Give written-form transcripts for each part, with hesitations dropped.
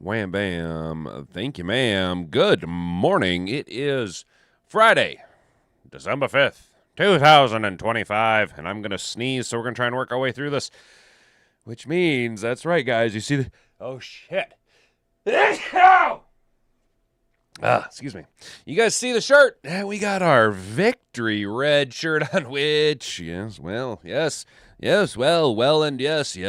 Wham bam. Thank you, ma'am. Good morning. It is Friday, December 5th, 2025, and I'm going to sneeze, so we're going to try and work our way through this, which means, that's right, guys, you see the... Oh, shit. Excuse me. You guys see the shirt? We got our victory red shirt on, which, yes, and yes, and yes,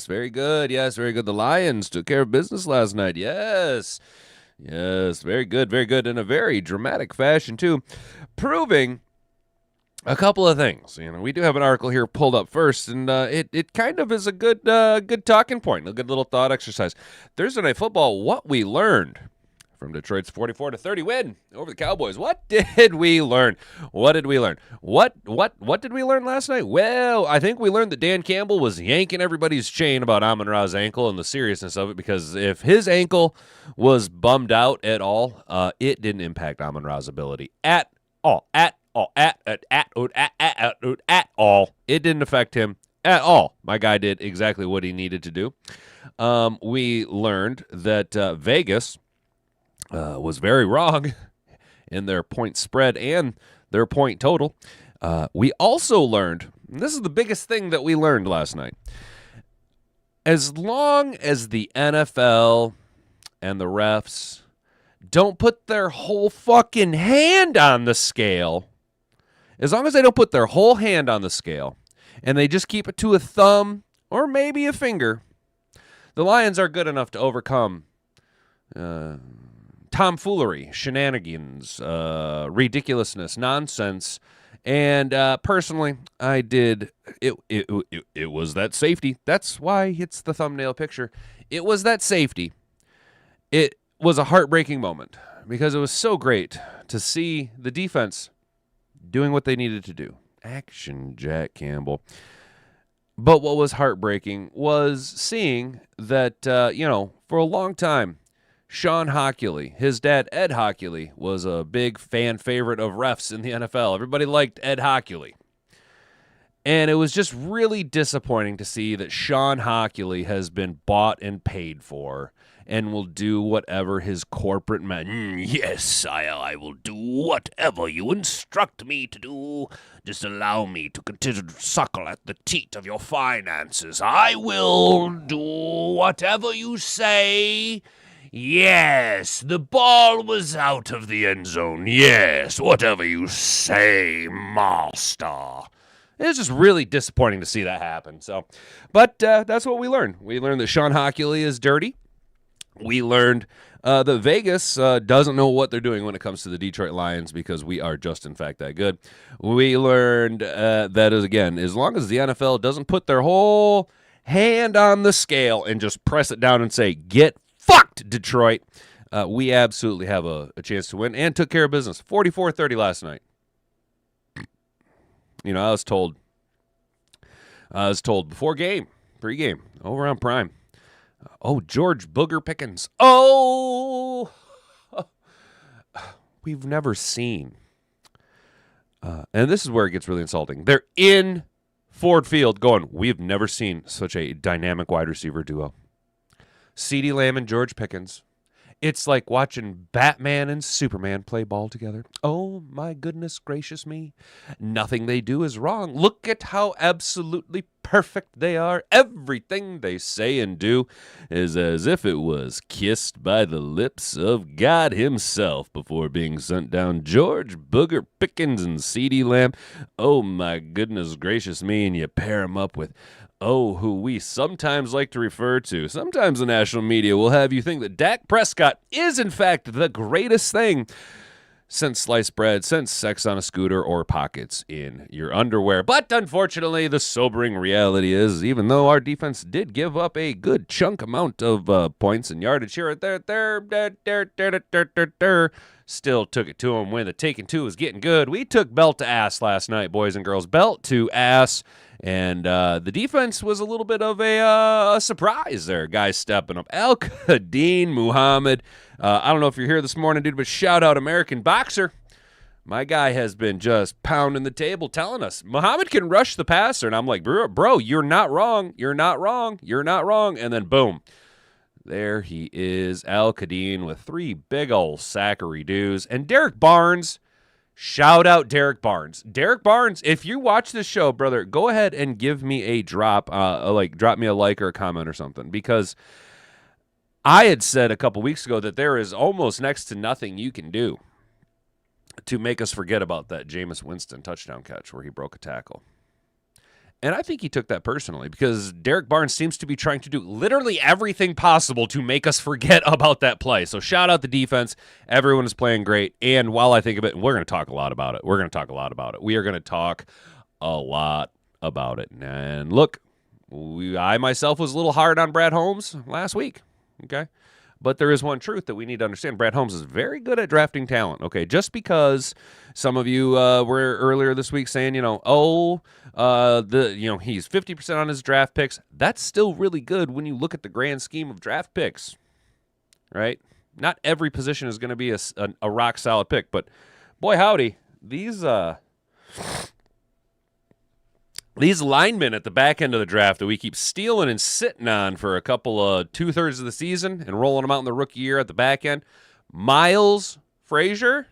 very good, the Lions took care of business last night, yes, very good, in a very dramatic fashion, too, proving a couple of things. We do have an article here pulled up first, and it kind of is a good talking point, a good little thought exercise. Thursday Night Football, what we learned from Detroit's 44-30 win over the Cowboys. What did we learn? What did we learn last night? Well, I think we learned that Dan Campbell was yanking everybody's chain about Amon-Ra's ankle and the seriousness of it, because if his ankle was bummed out at all, it didn't impact Amon-Ra's ability at all. At all. It didn't affect him at all. My guy did exactly what he needed to do. We learned that Vegas was very wrong in their point spread and their point total. We also learned, and this is the biggest thing that we learned last night, as long as the NFL and the refs don't put their whole fucking hand on the scale, as long as they don't put their whole hand on the scale and they just keep it to a thumb or maybe a finger, the Lions are good enough to overcome tomfoolery, shenanigans, ridiculousness, nonsense. And personally, I did. It was that safety. That's why it's the thumbnail picture. It was that safety. It was a heartbreaking moment because it was so great to see the defense doing what they needed to do. Action, Jack Campbell. But what was heartbreaking was seeing that, for a long time, Sean Hockley, his dad, Ed Hockley, was a big fan favorite of refs in the NFL. Everybody liked Ed Hockley. And it was just really disappointing to see that Sean Hockley has been bought and paid for and will do whatever his corporate man. Yes, I will do whatever you instruct me to do. Just allow me to continue to suckle at the teat of your finances. I will do whatever you say. Yes, the ball was out of the end zone. Yes, whatever you say, master. It was just really disappointing to see that happen. But that's what we learned. We learned that Sean Hockley is dirty. We learned that Vegas doesn't know what they're doing when it comes to the Detroit Lions, because we are just, in fact, that good. We learned that, again, as long as the NFL doesn't put their whole hand on the scale and just press it down and say, get fucked, Detroit, we absolutely have a chance to win, and took care of business. 44-30 last night. I was told before game, pregame, over on Prime. Oh, George Booger Pickens. Oh, we've never seen. And this is where it gets really insulting. They're in Ford Field going, we've never seen such a dynamic wide receiver duo. CeeDee Lamb and George Pickens. It's like watching Batman and Superman play ball together. Oh, my goodness gracious me. Nothing they do is wrong. Look at how absolutely perfect they are. Everything they say and do is as if it was kissed by the lips of God himself before being sent down. George Booger Pickens and CeeDee Lamb. Oh, my goodness gracious me. And you pair them up with... who we sometimes like to refer to. Sometimes the national media will have you think that Dak Prescott is, in fact, the greatest thing since sliced bread, since sex on a scooter, or pockets in your underwear. But unfortunately, the sobering reality is, even though our defense did give up a good chunk amount of points and yardage here and there, still took it to him when the taking two was getting good. We took belt to ass last night, boys and girls. Belt to ass. And the defense was a little bit of a surprise there. Guys stepping up. Al-Qadin Muhammad. I don't know if you're here this morning, dude, but shout out American Boxer. My guy has been just pounding the table telling us Muhammad can rush the passer. And I'm like, bro, you're not wrong. You're not wrong. You're not wrong. And then boom, there he is, Al-Qadin with 3 big old sackery doos. And Derek Barnes, shout out Derek Barnes. Derek Barnes, if you watch this show, brother, go ahead and give me a drop, drop me a like or a comment or something. Because I had said a couple weeks ago that there is almost next to nothing you can do to make us forget about that Jameis Winston touchdown catch where he broke a tackle. And I think he took that personally because Derek Barnes seems to be trying to do literally everything possible to make us forget about that play. So shout out the defense. Everyone is playing great. And while I think of it, we're going to talk a lot about it. We are going to talk a lot about it. And look, I myself was a little hard on Brad Holmes last week. Okay. But there is one truth that we need to understand. Brad Holmes is very good at drafting talent. Okay, just because some of you were earlier this week saying, he's 50% on his draft picks. That's still really good when you look at the grand scheme of draft picks, right? Not every position is going to be a rock solid pick, but boy howdy, these linemen at the back end of the draft that we keep stealing and sitting on for a couple of 2/3 of the season and rolling them out in the rookie year at the back end. Miles Frazier.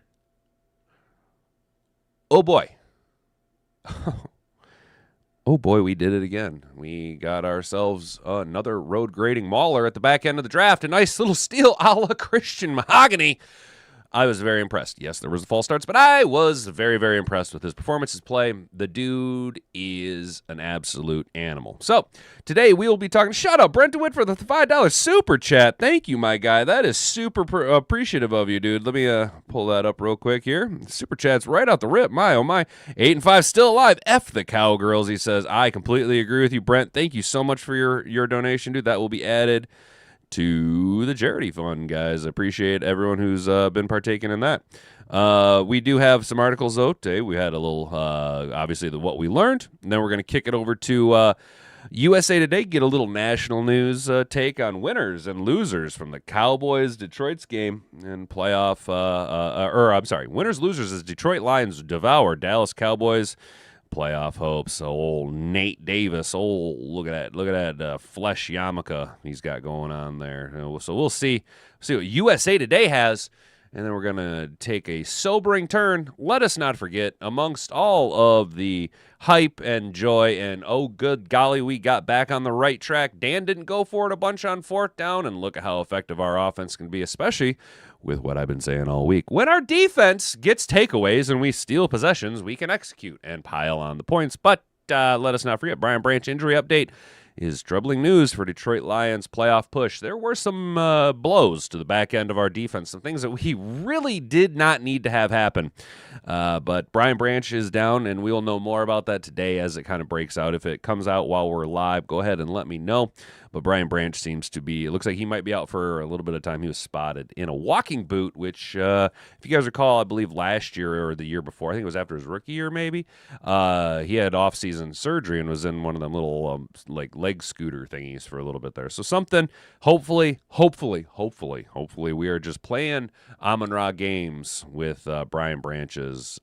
Oh, boy. Oh, boy, we did it again. We got ourselves another road grading mauler at the back end of the draft. A nice little steal a la Christian Mahogany. I was very impressed. Yes, there was the false starts, but I was very, very impressed with his performance, his play. The dude is an absolute animal. So today we will be talking. Shout out Brent DeWitt for the $5 super chat. Thank you, my guy. That is super appreciative of you, dude. Let me pull that up real quick here. Super chat's right out the rip. My, oh my. 8 and 5 still alive. F the Cowgirls, he says. I completely agree with you, Brent. Thank you so much for your donation, dude. That will be added to the charity fund, guys. I appreciate everyone who's been partaking in that. We do have some articles, though, today. We had a little, obviously, what we learned. And then we're going to kick it over to USA Today, get a little national news take on winners and losers from the Cowboys-Detroit's game and playoff, winners, losers as Detroit Lions devour Dallas Cowboys playoff hopes. Old Nate Davis. Look at that flesh yarmulke he's got going on there. So we'll see what USA Today has, and then we're gonna take a sobering turn. Let us not forget, amongst all of the hype and joy and oh good golly, we got back on the right track. Dan didn't go for it a bunch on 4th down, and look at how effective our offense can be, especially with what I've been saying all week. When our defense gets takeaways and we steal possessions, we can execute and pile on the points. But let us not forget, Brian Branch injury update is troubling news for Detroit Lions playoff push. There were some blows to the back end of our defense, some things that we really did not need to have happen. But Brian Branch is down, and we'll know more about that today as it kind of breaks out. If it comes out while we're live, go ahead and let me know. But Brian Branch seems to be, it looks like he might be out for a little bit of time. He was spotted in a walking boot, which, if you guys recall, I believe last year or the year before, I think it was after his rookie year maybe, he had off-season surgery and was in one of them little leg scooter thingies for a little bit there. So something, hopefully, we are just playing Amon-Ra games with Brian Branch's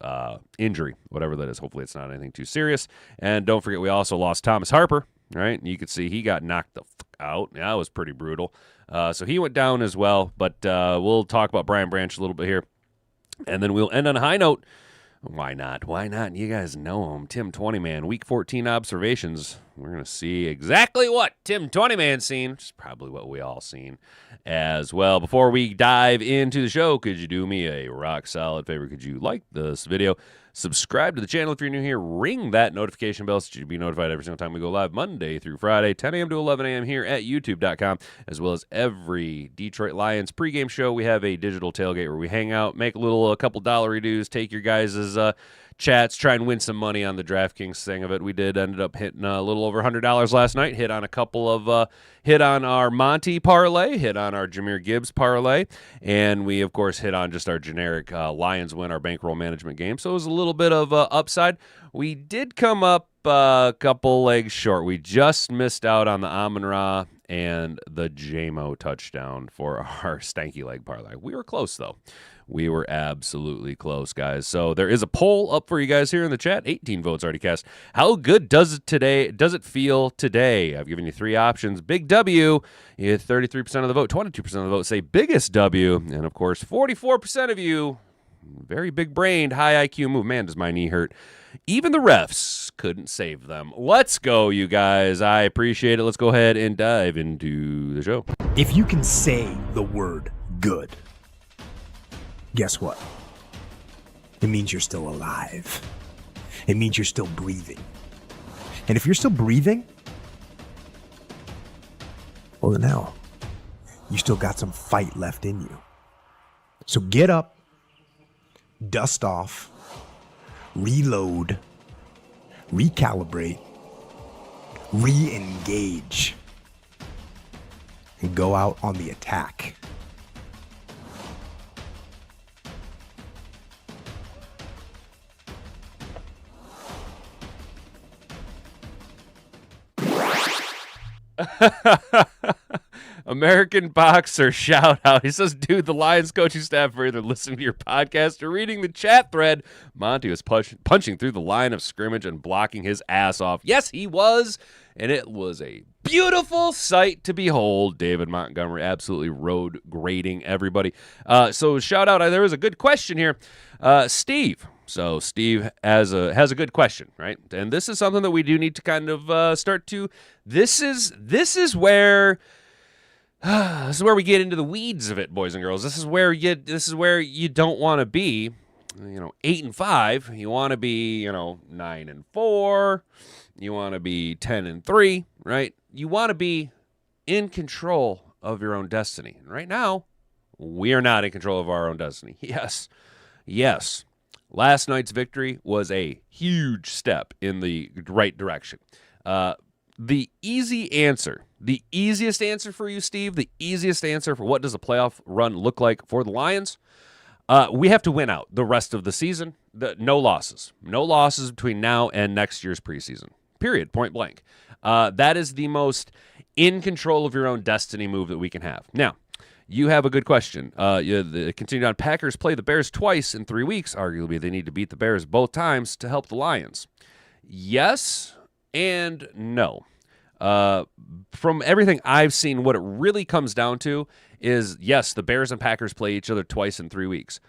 injury, whatever that is. Hopefully it's not anything too serious. And don't forget, we also lost Thomas Harper. Right, and you could see he got knocked the fuck out. Yeah, that was pretty brutal. So he went down as well. But we'll talk about Brian Branch a little bit here, and then we'll end on a high note. Why not? Why not? You guys know him, Tim 20man. Week 14 observations. We're gonna see exactly what Tim 20man seen, which is probably what we all seen as well. Before we dive into the show, could you do me a rock solid favor? Could you like this video? Subscribe to the channel if you're new here. Ring that notification bell so you'll be notified every single time we go live Monday through Friday, 10 a.m. to 11 a.m. here at youtube.com, as well as every Detroit Lions pregame show. We have a digital tailgate where we hang out, make a couple dollar dues, take your guys' chats, try and win some money on the DraftKings thing of it. We ended up hitting a little over $100 last night, hit on a couple of, hit on our Monty parlay, hit on our Jahmyr Gibbs parlay, and we, of course, hit on just our generic Lions win, our bankroll management game. So it was a little bit of upside. We did come up a couple legs short. We just missed out on the Amon-Ra and the JMO touchdown for our stanky leg parlay. We were close, though. We were absolutely close, guys. So there is a poll up for you guys here in the chat. 18 votes already cast. How good does it feel today? I've given you 3 options. Big W, you had 33% of the vote. 22% of the vote say biggest W. And, of course, 44% of you, very big-brained, high IQ move. Man, does my knee hurt. Even the refs couldn't save them. Let's go, you guys. I appreciate it. Let's go ahead and dive into the show. If you can say the word good, guess what? It means you're still alive. It means you're still breathing. And if you're still breathing, well, then hell, you still got some fight left in you. So get up, dust off, reload, recalibrate, re-engage, and go out on the attack. American Boxer shout out. He says, dude, the Lions coaching staff are either listening to your podcast or reading the chat thread. Monty was punching through the line of scrimmage and blocking his ass off. Yes, he was. And it was a beautiful sight to behold. David Montgomery absolutely road grading everybody. So shout out. There was a good question here. Steve. So Steve has a good question, right? And this is something that we do need to kind of start to. This is where we get into the weeds of it, boys and girls. This is where you don't want to be, 8-5. You want to be, 9-4. You want to be 10-3, right? You want to be in control of your own destiny. And right now, we are not in control of our own destiny. Yes. Last night's victory was a huge step in the right direction. The easiest answer for you, Steve, the easiest answer for what does a playoff run look like for the Lions, we have to win out the rest of the season. No losses. No losses between now and next year's preseason. Period. Point blank. That is the most in control of your own destiny move that we can have. Now, you have a good question. Continue on. Packers play the Bears twice in 3 weeks. Arguably, they need to beat the Bears both times to help the Lions. Yes and no. From everything I've seen, what it really comes down to is, yes, the Bears and Packers play each other twice in 3 weeks.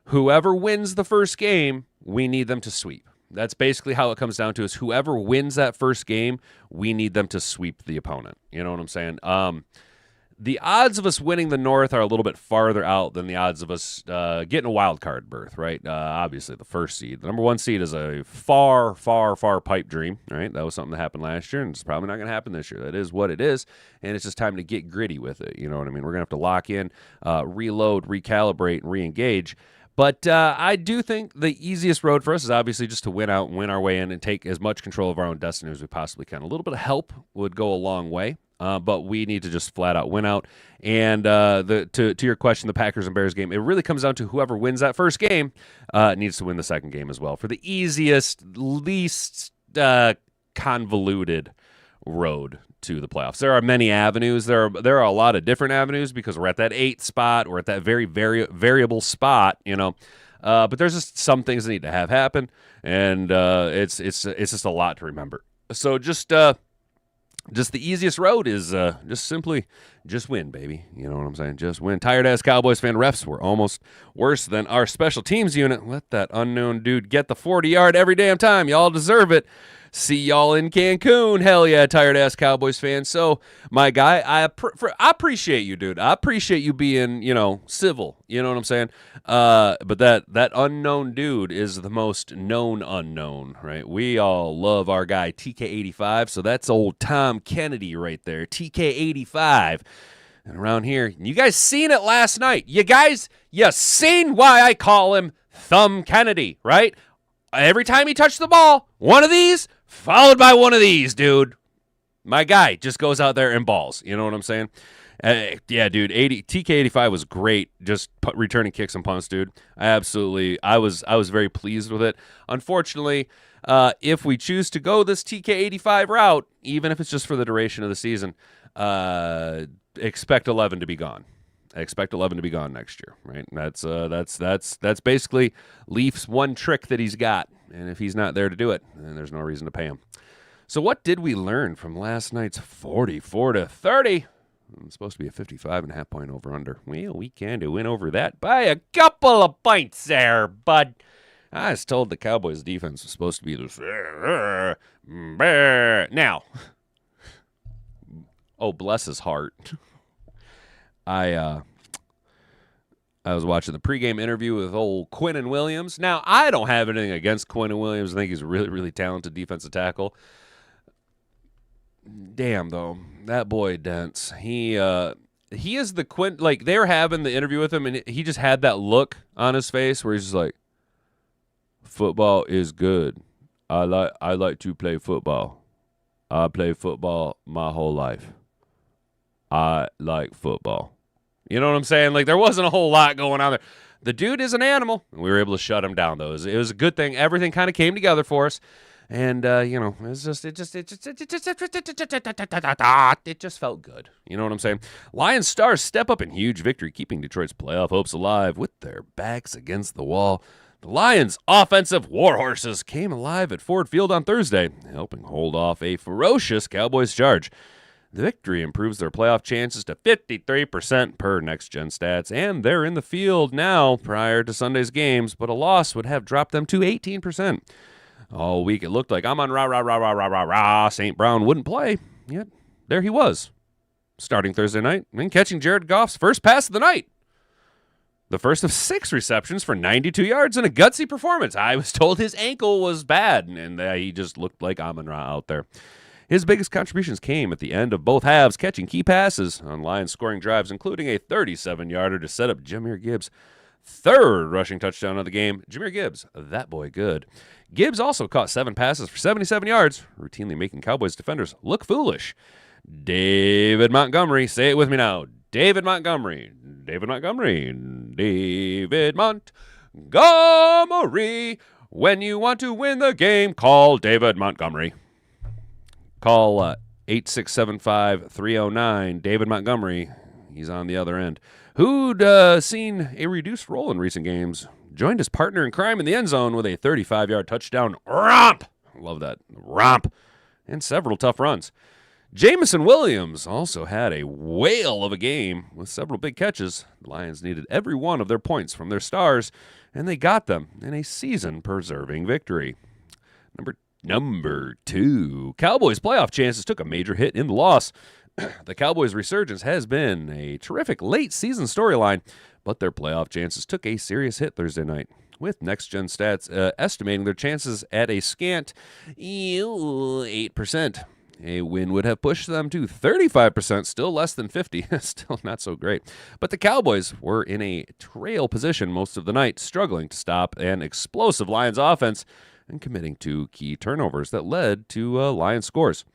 Whoever wins the first game, we need them to sweep. That's basically how it comes down to, is whoever wins that first game, we need them to sweep the opponent. You know what I'm saying? The odds of us winning the North are a little bit farther out than the odds of us getting a wild card berth, right? Obviously, the first seed. The number 1 seed is a far, far, far pipe dream, right? That was something that happened last year, and it's probably not going to happen this year. That is what it is, and it's just time to get gritty with it. You know what I mean? We're going to have to lock in, reload, recalibrate, and re-engage. But I do think the easiest road for us is obviously just to win out and win our way in and take as much control of our own destiny as we possibly can. A little bit of help would go a long way. But we need to just flat out win out. And to your question, the Packers and Bears game, it really comes down to whoever wins that first game needs to win the second game as well for the easiest, least convoluted road to the playoffs. There are many avenues. There are a lot of different avenues because we're at that 8th spot. We're at that very variable spot, But there's just some things that need to have happen, and it's just a lot to remember. So just the easiest road is just simply just win, baby. You know what I'm saying? Just win. Tired-ass Cowboys fan. Refs were almost worse than our special teams unit. Let that unknown dude get the 40-yard every damn time. Y'all deserve it. See y'all in Cancun. Hell yeah, tired-ass Cowboys fans. So, my guy, I appreciate you, dude. I appreciate you being, civil. You know what I'm saying? But that unknown dude is the most known unknown, right? We all love our guy TK85, so that's old Tom Kennedy right there, TK85. And around here, you guys seen it last night. You seen why I call him Thumb Kennedy, right? Every time he touched the ball, one of these, followed by one of these, dude. My guy just goes out there and balls. You know what I'm saying? Yeah, dude. TK85 was great. Just returning kicks and punts, dude. I was very pleased with it. Unfortunately, if we choose to go this TK85 route, even if it's just for the duration of the season, expect 11 to be gone. I expect 11 to be gone next year, right? That's basically Leaf's one trick that he's got, and if he's not there to do it, then there's no reason to pay him. So what did we learn from last night's 44-30? It's supposed to be a 55.5 point over-under. Well, we kind of went over that by a couple of points there, bud. I was told the Cowboys' defense was supposed to be this. Now, oh, bless his heart. I was watching the pregame interview with old Quinnen Williams. Now, I don't have anything against Quinnen Williams. I think he's a really, really talented defensive tackle. Damn, though, that boy Dents. He is the Quinn. Like, they were having the interview with him, and he just had that look on his face where he's just like, "Football is good. I like to play football. I play football my whole life. I like football." You know what I'm saying? Like, there wasn't a whole lot going on there. The dude is an animal. We were able to shut him down, though. It was a good thing. Everything kind of came together for us. And, it just felt good. You know what I'm saying? Lions stars step up in huge victory, keeping Detroit's playoff hopes alive with their backs against the wall. The Lions' offensive warhorses came alive at Ford Field on Thursday, helping hold off a ferocious Cowboys charge. The victory improves their playoff chances to 53% per next-gen stats, and they're in the field now prior to Sunday's games, but a loss would have dropped them to 18%. All week it looked like Amon-Ra St. Brown wouldn't play, yet there he was, starting Thursday night and catching Jared Goff's first pass of the night. The first of 6 receptions for 92 yards and a gutsy performance. I was told his ankle was bad, and he just looked like Amon-Ra out there. His biggest contributions came at the end of both halves, catching key passes on Lions scoring drives, including a 37-yarder to set up Jahmyr Gibbs' third rushing touchdown of the game. Jahmyr Gibbs, that boy good. Gibbs also caught 7 passes for 77 yards, routinely making Cowboys defenders look foolish. David Montgomery, say it with me now. David Montgomery. When you want to win the game, call David Montgomery. Call 8675-309. David Montgomery. He's on the other end. Who'd seen a reduced role in recent games, joined his partner in crime in the end zone with a 35-yard touchdown romp. Love that. Romp. And several tough runs. Jameson Williams also had a whale of a game with several big catches. The Lions needed every one of their points from their stars, and they got them in a season-preserving victory. Number 2. Cowboys' playoff chances took a major hit in the loss. The Cowboys' resurgence has been a terrific late-season storyline, but their playoff chances took a serious hit Thursday night, with next-gen stats estimating their chances at a scant 8%. A win would have pushed them to 35%, still less than 50. Still not so great. But the Cowboys were in a trail position most of the night, struggling to stop an explosive Lions offense and committing to key turnovers that led to Lions scores.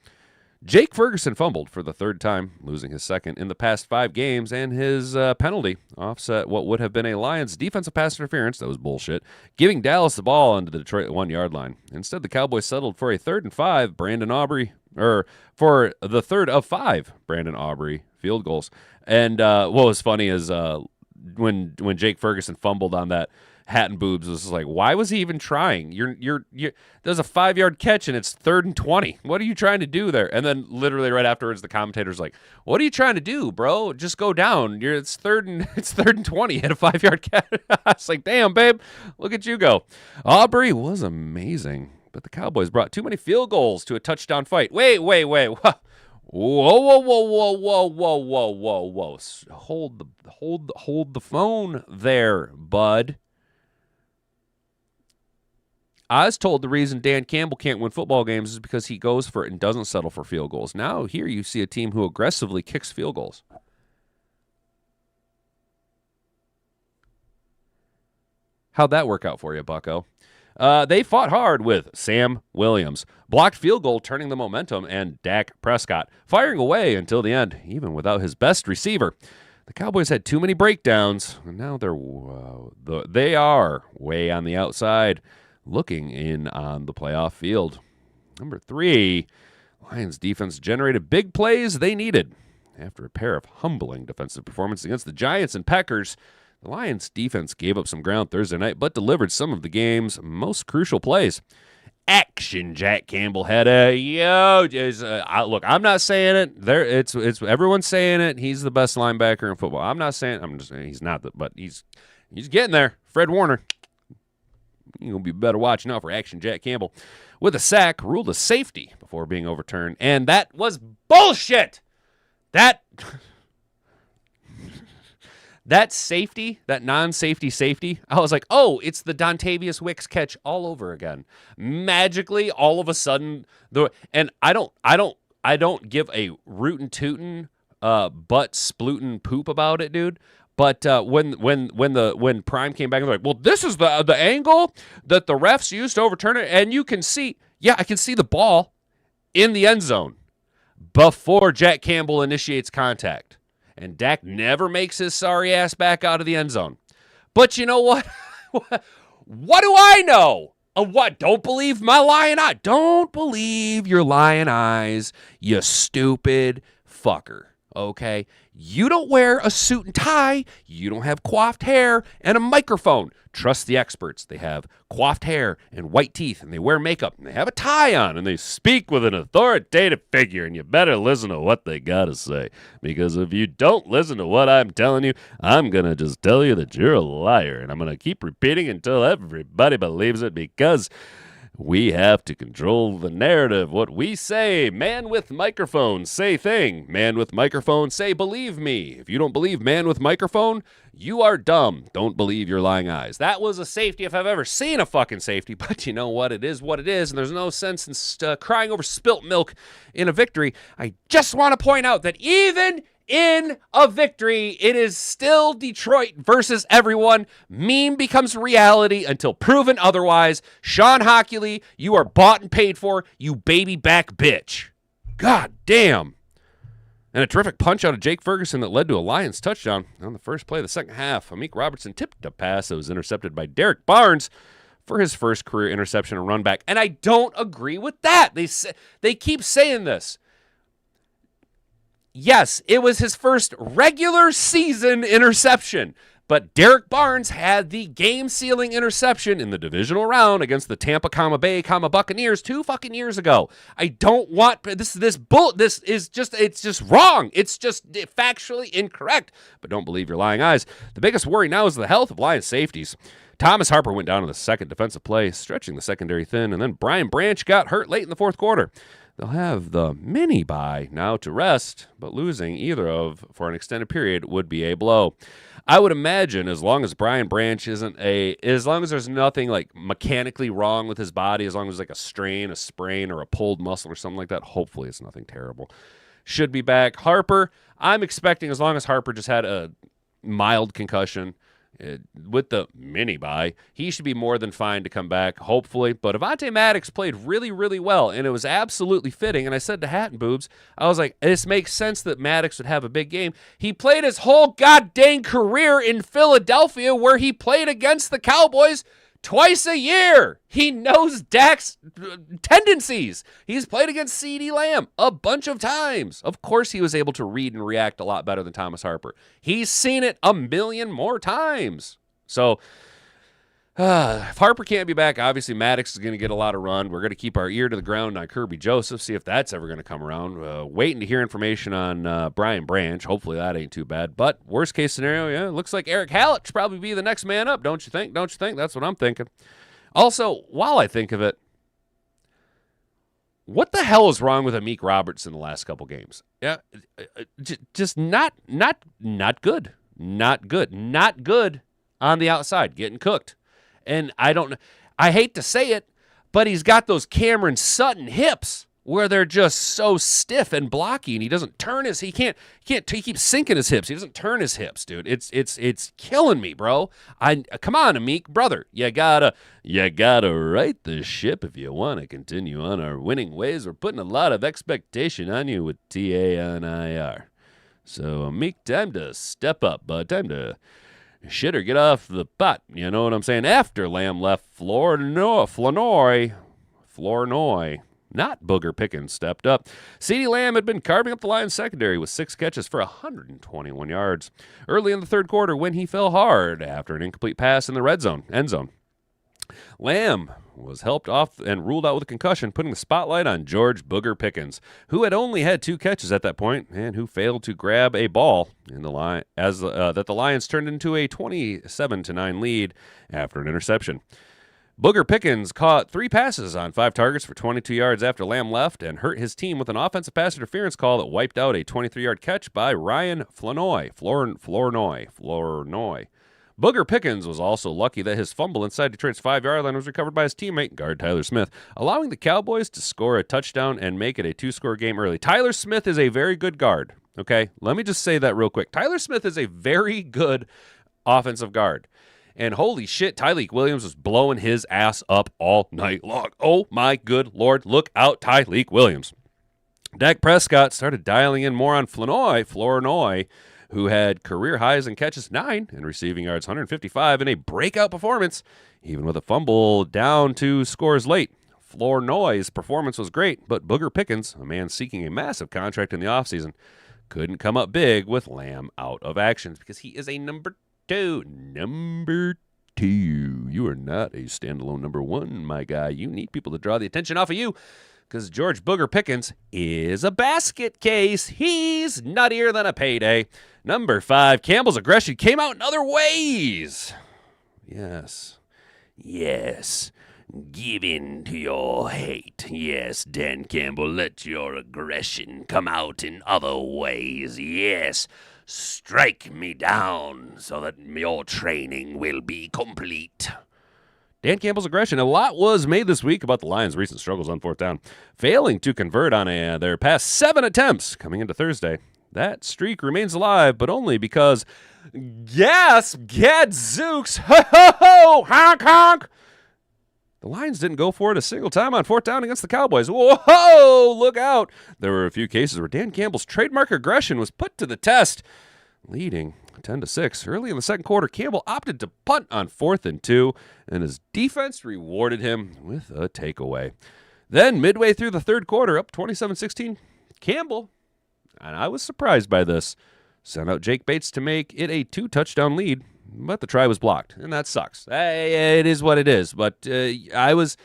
Jake Ferguson fumbled for the 3rd time, losing his 2nd in the past 5 games, and his penalty offset what would have been a Lions defensive pass interference, that was bullshit, giving Dallas the ball onto the Detroit 1-yard line. Instead, the Cowboys settled for a 3rd and 5 for the 3rd of 5 Brandon Aubrey field goals. And what was funny is when Jake Ferguson fumbled on that, Hatton Boobs was like, why was he even trying? There's a 5-yard catch and it's 3rd and 20. What are you trying to do there? And then literally right afterwards, the commentator's like, what are you trying to do, bro? Just go down. It's 3rd and 20. Hit a 5-yard catch. I was like, damn, babe, look at you go. Aubrey was amazing, but the Cowboys brought too many field goals to a touchdown fight. Wait. Whoa. Hold the phone there, bud. I was told the reason Dan Campbell can't win football games is because he goes for it and doesn't settle for field goals. Now here you see a team who aggressively kicks field goals. How'd that work out for you, bucko? They fought hard with Sam Williams, blocked field goal, turning the momentum, and Dak Prescott firing away until the end, even without his best receiver. The Cowboys had too many breakdowns, and now they are way on the outside, looking in on the playoff field. Number 3, Lions defense generated big plays they needed. After a pair of humbling defensive performances against the Giants and Packers, the Lions defense gave up some ground Thursday night, but delivered some of the game's most crucial plays. Action Jack Campbell had a look. I'm not saying it. It's everyone's saying it. He's the best linebacker in football. I'm not saying. I'm just saying he's not, but he's getting there. Fred Warner, you're gonna be better watching out for Action Jack Campbell. With a sack, ruled a safety before being overturned, and that was bullshit. That safety, that non-safety safety, I was like, oh, it's the Dontavius Wicks catch all over again. Magically, all of a sudden, I don't give a rootin' tootin' butt splootin' poop about it, dude. But when Prime came back and they're like, well, this is the angle that the refs used to overturn it, and you can see, I can see the ball in the end zone before Jack Campbell initiates contact. And Dak never makes his sorry ass back out of the end zone. But you know what? What do I know? What? Don't believe my lying eye. Don't believe your lying eyes, you stupid fucker. Okay? You don't wear a suit and tie. You don't have coiffed hair and a microphone. Trust the experts. They have coiffed hair and white teeth, and they wear makeup, and they have a tie on, and they speak with an authoritative figure, and you better listen to what they got to say. Because if you don't listen to what I'm telling you, I'm going to just tell you that you're a liar, and I'm going to keep repeating until everybody believes it, because we have to control the narrative. What we say, man with microphone, say thing. Man with microphone, say believe me. If you don't believe man with microphone, you are dumb. Don't believe your lying eyes. That was a safety if I've ever seen a fucking safety. But you know what? It is what it is, and there's no sense in crying over spilt milk in a victory. I just want to point out that even in a victory, it is still Detroit versus everyone. Meme becomes reality until proven otherwise. Sean Hockley, you are bought and paid for, you baby back bitch. God damn. And a terrific punch out of Jake Ferguson that led to a Lions touchdown on the first play of the second half. Amik Robertson tipped a pass that was intercepted by Derek Barnes for his first career interception and run back. And I don't agree with that. They keep saying this. Yes, it was his first regular season interception, but Derek Barnes had the game-sealing interception in the divisional round against the Tampa, Bay, Buccaneers 2 fucking years ago. I don't want this is just, it's just wrong. It's just factually incorrect, but don't believe your lying eyes. The biggest worry now is the health of Lions safeties. Thomas Harper went down to the second defensive play, stretching the secondary thin, and then Brian Branch got hurt late in the fourth quarter. They'll have the mini bye now to rest, but losing either of for an extended period would be a blow. I would imagine as long as Brian Branch as long as there's nothing like mechanically wrong with his body, as long as like a strain, a sprain, or a pulled muscle or something like that, hopefully it's nothing terrible. Should be back. Harper, I'm expecting as long as Harper just had a mild concussion, with the mini bye, he should be more than fine to come back, hopefully. But Avonte Maddox played really, really well, and it was absolutely fitting. And I said to Hat and Boobs, I was like, this makes sense that Maddox would have a big game. He played his whole goddamn career in Philadelphia, where he played against the Cowboys twice a year. He knows Dak's tendencies. He's played against CeeDee Lamb a bunch of times. Of course he was able to read and react a lot better than Thomas Harper. He's seen it a million more times. So if Harper can't be back, obviously Maddox is going to get a lot of run. We're going to keep our ear to the ground on Kirby Joseph, see if that's ever going to come around. Waiting to hear information on Brian Branch. Hopefully that ain't too bad. But worst case scenario, yeah, it looks like Eric Hallett should probably be the next man up, don't you think? Don't you think? That's what I'm thinking. Also, while I think of it, what the hell is wrong with Amik Robertson the last couple games? Yeah, just not good. Not good on the outside, getting cooked. And I hate to say it, but he's got those Cameron Sutton hips. where they're just so stiff and blocky, and he doesn't turn his, he keeps sinking his hips. He doesn't turn his hips, dude. It's killing me, bro. Come on, Amik, brother. You gotta right the ship if you want to continue on our winning ways. We're putting a lot of expectation on you with TA on IR. So, Amik, time to step up, bud. Time to shit or get off the pot. You know what I'm saying? After Lamb left Flournoy, not Booger Pickens, stepped up. CeeDee Lamb had been carving up the Lions secondary with 6 catches for 121 yards. Early in the third quarter, when he fell hard after an incomplete pass in the end zone. Lamb was helped off and ruled out with a concussion, putting the spotlight on George Booger Pickens, who had only had 2 catches at that point and who failed to grab a ball in the line that the Lions turned into a 27-9 lead after an interception. Booger Pickens caught 3 passes on 5 targets for 22 yards after Lamb left and hurt his team with an offensive pass interference call that wiped out a 23-yard catch by Ryan Flournoy. Booger Pickens was also lucky that his fumble inside Detroit's 5-yard line was recovered by his teammate, guard Tyler Smith, allowing the Cowboys to score a touchdown and make it a 2-score game early. Tyler Smith is a very good guard, okay? Let me just say that real quick. Tyler Smith is a very good offensive guard. And holy shit, Tyleik Williams was blowing his ass up all night long. Oh my good Lord, look out, Tyleik Williams. Dak Prescott started dialing in more on Flournoy, who had career highs in catches 9 and receiving yards 155 in a breakout performance, even with a fumble down to scores late. Flournoy's performance was great, but Booger Pickens, a man seeking a massive contract in the offseason, couldn't come up big with Lamb out of action because he is a number 2. Number 2. You are not a standalone number 1, my guy. You need people to draw the attention off of you because George Booger Pickens is a basket case. He's nuttier than a payday. Number 5, Campbell's aggression came out in other ways. Yes. Give in to your hate. Yes, Dan Campbell, let your aggression come out in other ways. Yes. Strike me down so that your training will be complete. Dan Campbell's aggression. A lot was made this week about the Lions' recent struggles on 4th down, failing to convert on their past 7 attempts coming into Thursday. That streak remains alive, but only because, gadzooks, ho-ho-ho, honk-honk. The Lions didn't go for it a single time on 4th down against the Cowboys. Whoa, look out. There were a few cases where Dan Campbell's trademark aggression was put to the test, leading 10-6. Early in the second quarter, Campbell opted to punt on 4th and 2, and his defense rewarded him with a takeaway. Then, midway through the third quarter, up 27-16, Campbell, and I was surprised by this, sent out Jake Bates to make it a 2-touchdown lead. But the try was blocked, and that sucks. It is what it is. But I was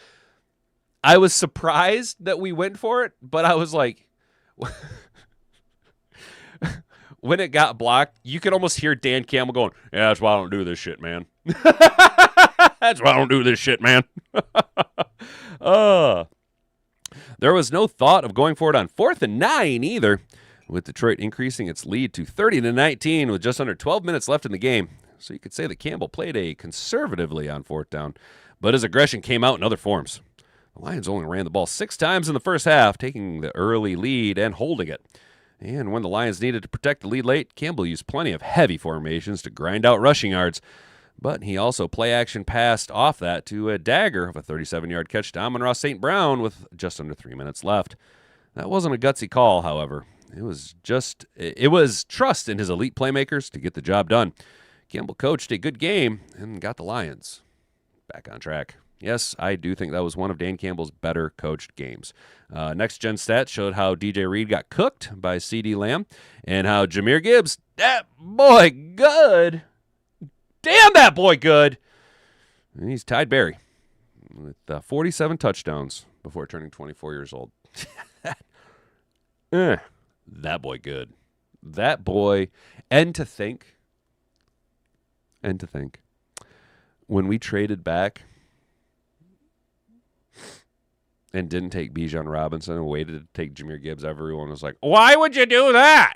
surprised that we went for it, but I was like, when it got blocked, you could almost hear Dan Campbell going, "Yeah, that's why I don't do this shit, man. That's why I don't do this shit, man." There was no thought of going for it on 4th and 9 either, with Detroit increasing its lead to 30-19 with just under 12 minutes left in the game. So you could say that Campbell played a conservatively on 4th down, but his aggression came out in other forms. The Lions only ran the ball 6 times in the first half, taking the early lead and holding it. And when the Lions needed to protect the lead late, Campbell used plenty of heavy formations to grind out rushing yards, but he also play-action passed off that to a dagger of a 37-yard catch to Amon-Ra St. Brown with just under 3 minutes left. That wasn't a gutsy call, however. It was trust in his elite playmakers to get the job done. Campbell coached a good game and got the Lions back on track. Yes, I do think that was one of Dan Campbell's better coached games. Next Gen Stats showed how DJ Reed got cooked by CeeDee Lamb and how Jahmyr Gibbs, that boy good. Damn, that boy good. And he's tied Barry with 47 touchdowns before turning 24 years old. That boy good. That boy. And to think, when we traded back and didn't take Bijan Robinson and waited to take Jahmyr Gibbs, everyone was like, "Why would you do that?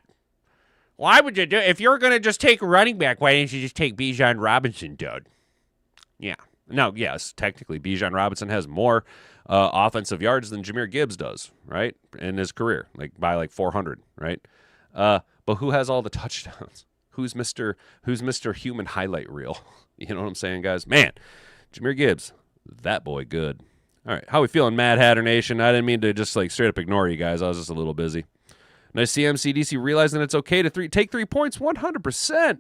Why would you do if you're going to just take a running back, why didn't you just take Bijan Robinson, dude?" Yeah, Now, yes, technically, Bijan Robinson has more offensive yards than Jahmyr Gibbs does, right, in his career, like by like 400, right? But who has all the touchdowns? Who's Mr. Human Highlight Reel? You know what I'm saying, guys? Man, Jahmyr Gibbs, that boy good. All right, how we feeling, Mad Hatter Nation? I didn't mean to just like straight up ignore you guys. I was just a little busy. Nice CMCDC realizing it's okay to take 3 points 100%.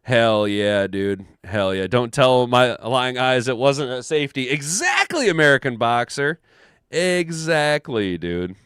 Hell yeah, dude. Hell yeah. Don't tell my lying eyes it wasn't a safety. Exactly, American Boxer. Exactly, dude.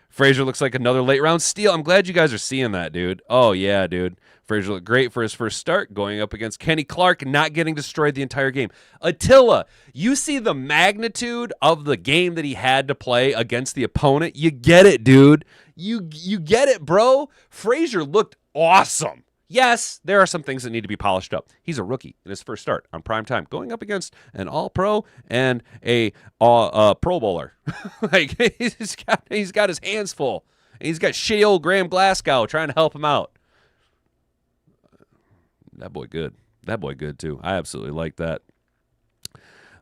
Frazier looks like another late round steal. I'm glad you guys are seeing that, dude. Oh, yeah, dude. Frazier looked great for his first start, going up against Kenny Clark, not getting destroyed the entire game. Attila, you see the magnitude of the game that he had to play against the opponent? You get it, dude. You get it, bro. Frazier looked awesome. Yes, there are some things that need to be polished up. He's a rookie in his first start on prime time, going up against an All-Pro and a Pro Bowler. Like he's got his hands full. He's got shitty old Graham Glasgow trying to help him out. That boy good. That boy good too. I absolutely like that.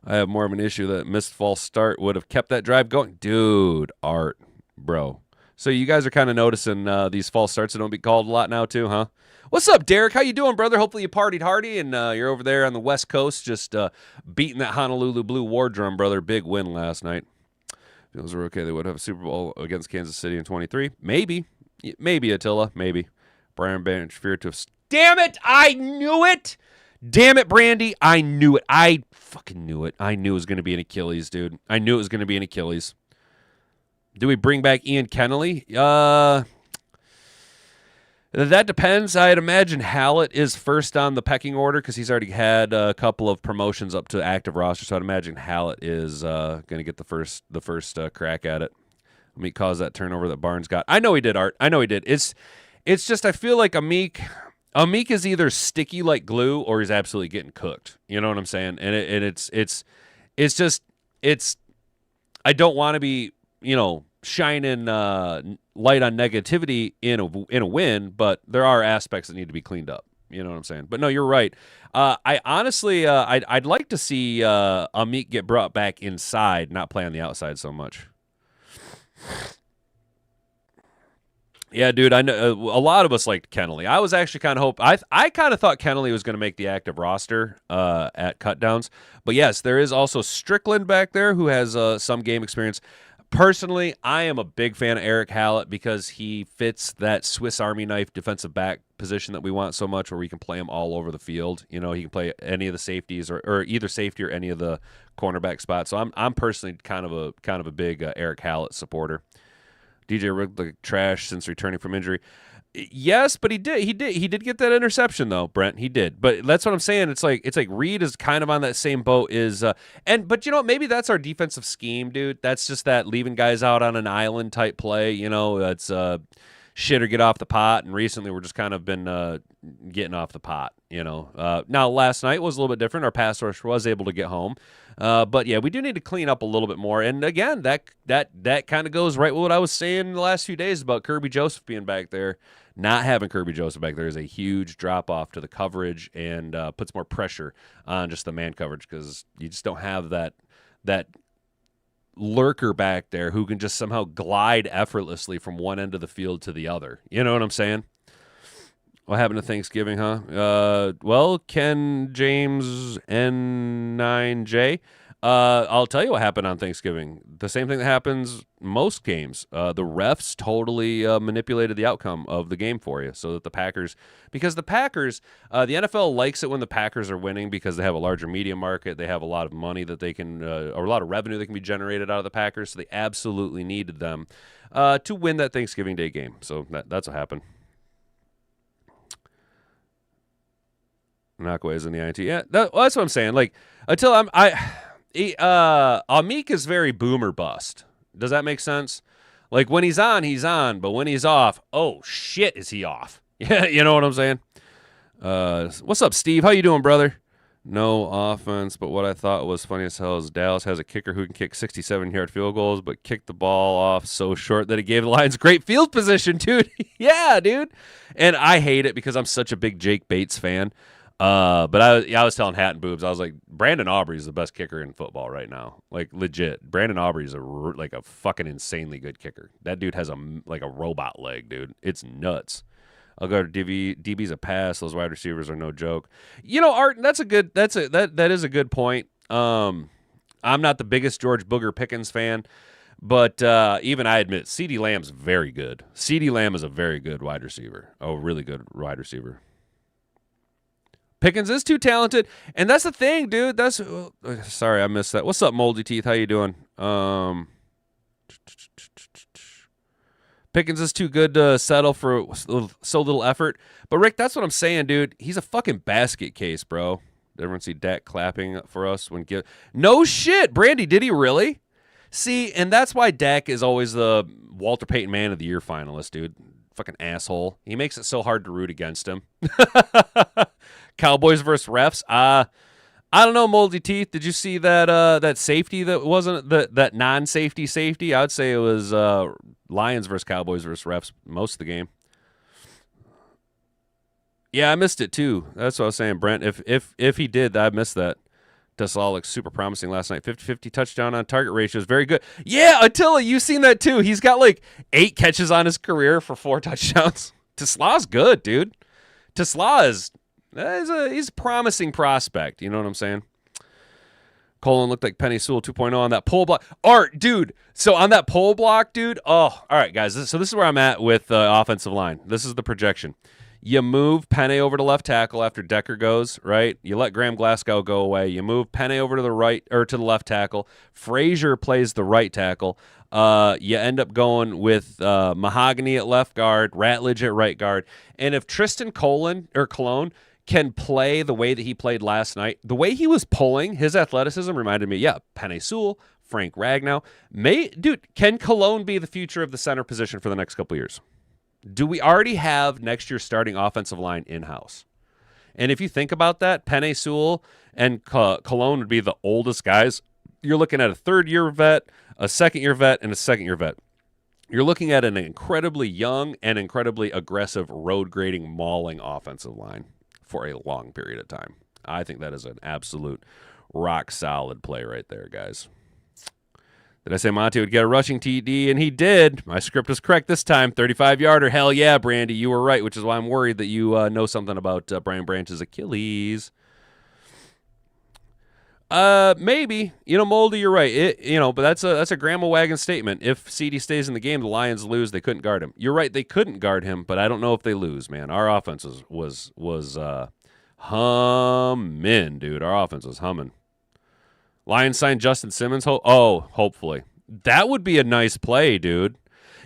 I have more of an issue that missed false start would have kept that drive going. Dude, Art, bro. So you guys are kind of noticing these false starts that don't be called a lot now too, huh? What's up, Derek? How you doing, brother? Hopefully you partied hardy and you're over there on the West Coast just beating that Honolulu Blue War Drum, brother. Big win last night. If it was okay, they would have a Super Bowl against Kansas City in 23. Maybe. Maybe, Attila. Maybe. Brian Banner feared to have... Damn it! I knew it! Damn it, Brandy. I knew it. I fucking knew it. I knew it was going to be an Achilles, dude. I knew it was going to be an Achilles. Do we bring back Ian Kennelly? That depends. I'd imagine Hallett is first on the pecking order because he's already had a couple of promotions up to active roster. So I'd imagine Hallett is going to get the first crack at it. Let me cause that turnover that Barnes got. I know he did, Art. I know he did. It's just I feel like Amik is either sticky like glue or he's absolutely getting cooked. You know what I'm saying? And it's just I don't want to be, shining light on negativity in a win, but there are aspects that need to be cleaned up. You know what I'm saying? But no, you're right. I honestly, I'd like to see Amik get brought back inside, not play on the outside so much. Yeah, dude, I know a lot of us liked Kennelly. I was actually kind of I kind of thought Kennelly was going to make the active roster at cutdowns. But yes, there is also Strickland back there who has some game experience. Personally, I am a big fan of Eric Hallett because he fits that Swiss Army knife defensive back position that we want so much, where we can play him all over the field. He can play any of the safeties or either safety or any of the cornerback spots. So I'm personally kind of a big Eric Hallett supporter. DJ looked like trash since returning from injury. Yes, but he did get that interception though, Brent. He did. But that's what I'm saying. It's like Reed is kind of on that same boat but you know what? Maybe that's our defensive scheme, dude. That's just that leaving guys out on an island type play. That's shit or get off the pot. And recently we're just kind of been getting off the pot. Now last night was a little bit different. Our pass rush was able to get home. But yeah, we do need to clean up a little bit more. And again, that kind of goes right with what I was saying the last few days about Kirby Joseph being back there. Not having Kirby Joseph back there is a huge drop off to the coverage and puts more pressure on just the man coverage because you just don't have that lurker back there who can just somehow glide effortlessly from one end of the field to the other. You know what I'm saying? What happened to Thanksgiving, huh? Well, Ken James N9J. I'll tell you what happened on Thanksgiving. The same thing that happens most games. The refs totally manipulated the outcome of the game for you so that the Packers, the NFL likes it when the Packers are winning because they have a larger media market. They have a lot of money that they can, or a lot of revenue that can be generated out of the Packers. So they absolutely needed them to win that Thanksgiving Day game. So that's what happened. Knockways in the INT. Yeah, that's what I'm saying. Like, until Amik is very boomer bust. Does that make sense? Like, when he's on, he's on. But when he's off, oh, shit, is he off? Yeah, you know what I'm saying? What's up, Steve? How you doing, brother? No offense, but what I thought was funny as hell is Dallas has a kicker who can kick 67-yard field goals, but kicked the ball off so short that it gave the Lions great field position, dude. Yeah, dude. And I hate it because I'm such a big Jake Bates fan. But I was telling Hat and Boobs, I was like, Brandon Aubrey's the best kicker in football right now. Like, legit. Brandon Aubrey's like a fucking insanely good kicker. That dude has a robot leg, dude. It's nuts. I'll go to DB's a pass. Those wide receivers are no joke. Art, that is a good point. I'm not the biggest George Booger Pickens fan, but even I admit CeeDee Lamb's very good. CeeDee Lamb is a very good wide receiver. A really good wide receiver. Pickens is too talented, and that's the thing, dude. Sorry, I missed that. What's up, Moldy Teeth? How you doing? Pickens is too good to settle for so little effort. But Rick, that's what I'm saying, dude. He's a fucking basket case, bro. Did everyone see Dak clapping for us when No shit, Brandy. Did he really? See, and that's why Dak is always the Walter Payton Man of the Year finalist, dude. Fucking asshole. He makes it so hard to root against him. Cowboys versus refs. I don't know, Moldy Teeth. Did you see that safety that wasn't that non-safety safety? I would say it was Lions versus Cowboys versus refs most of the game. Yeah, I missed it too. That's what I was saying, Brent. If he did, I missed that. Desal looks super promising last night. 50-50 touchdown on target ratio is very good. Yeah, Attila, you've seen that too. He's got like 8 catches on his career for 4 touchdowns. Tesla's good, dude. Tesla he's a promising prospect. You know what I'm saying? Colin looked like Penny Sewell 2.0 on that pull block. Art, dude. So on that pull block, dude. Oh, all right, guys. So this is where I'm at with the offensive line. This is the projection. You move Penny over to left tackle after Decker goes, right? You let Graham Glasgow go away. You move Penny over to the right or to the left tackle. Frazier plays the right tackle. You end up going with Mahogany at left guard, Ratledge at right guard. And if Tristan Cologne can play the way that he played last night, the way he was pulling, his athleticism reminded me, Penny Sewell, Frank Ragnow. Dude, can Cologne be the future of the center position for the next couple years? Do we already have next year's starting offensive line in-house? And if you think about that, Penny Sewell and Cologne would be the oldest guys. You're looking at a third-year vet, a second-year vet, and a second-year vet. You're looking at an incredibly young and incredibly aggressive road-grading, mauling offensive line for a long period of time. I think that is an absolute rock-solid play right there, guys. Did I say Monty would get a rushing TD? And he did. My script was correct this time. 35-yarder. Hell yeah, Brandy. You were right, which is why I'm worried that you know something about Brian Branch's Achilles. Maybe. Moldy, you're right. But that's a grandma wagon statement. If CD stays in the game, the Lions lose. They couldn't guard him. You're right. They couldn't guard him, but I don't know if they lose, man. Our offense was humming, dude. Our offense was humming. Lions signed Justin Simmons. Hopefully. That would be a nice play, dude.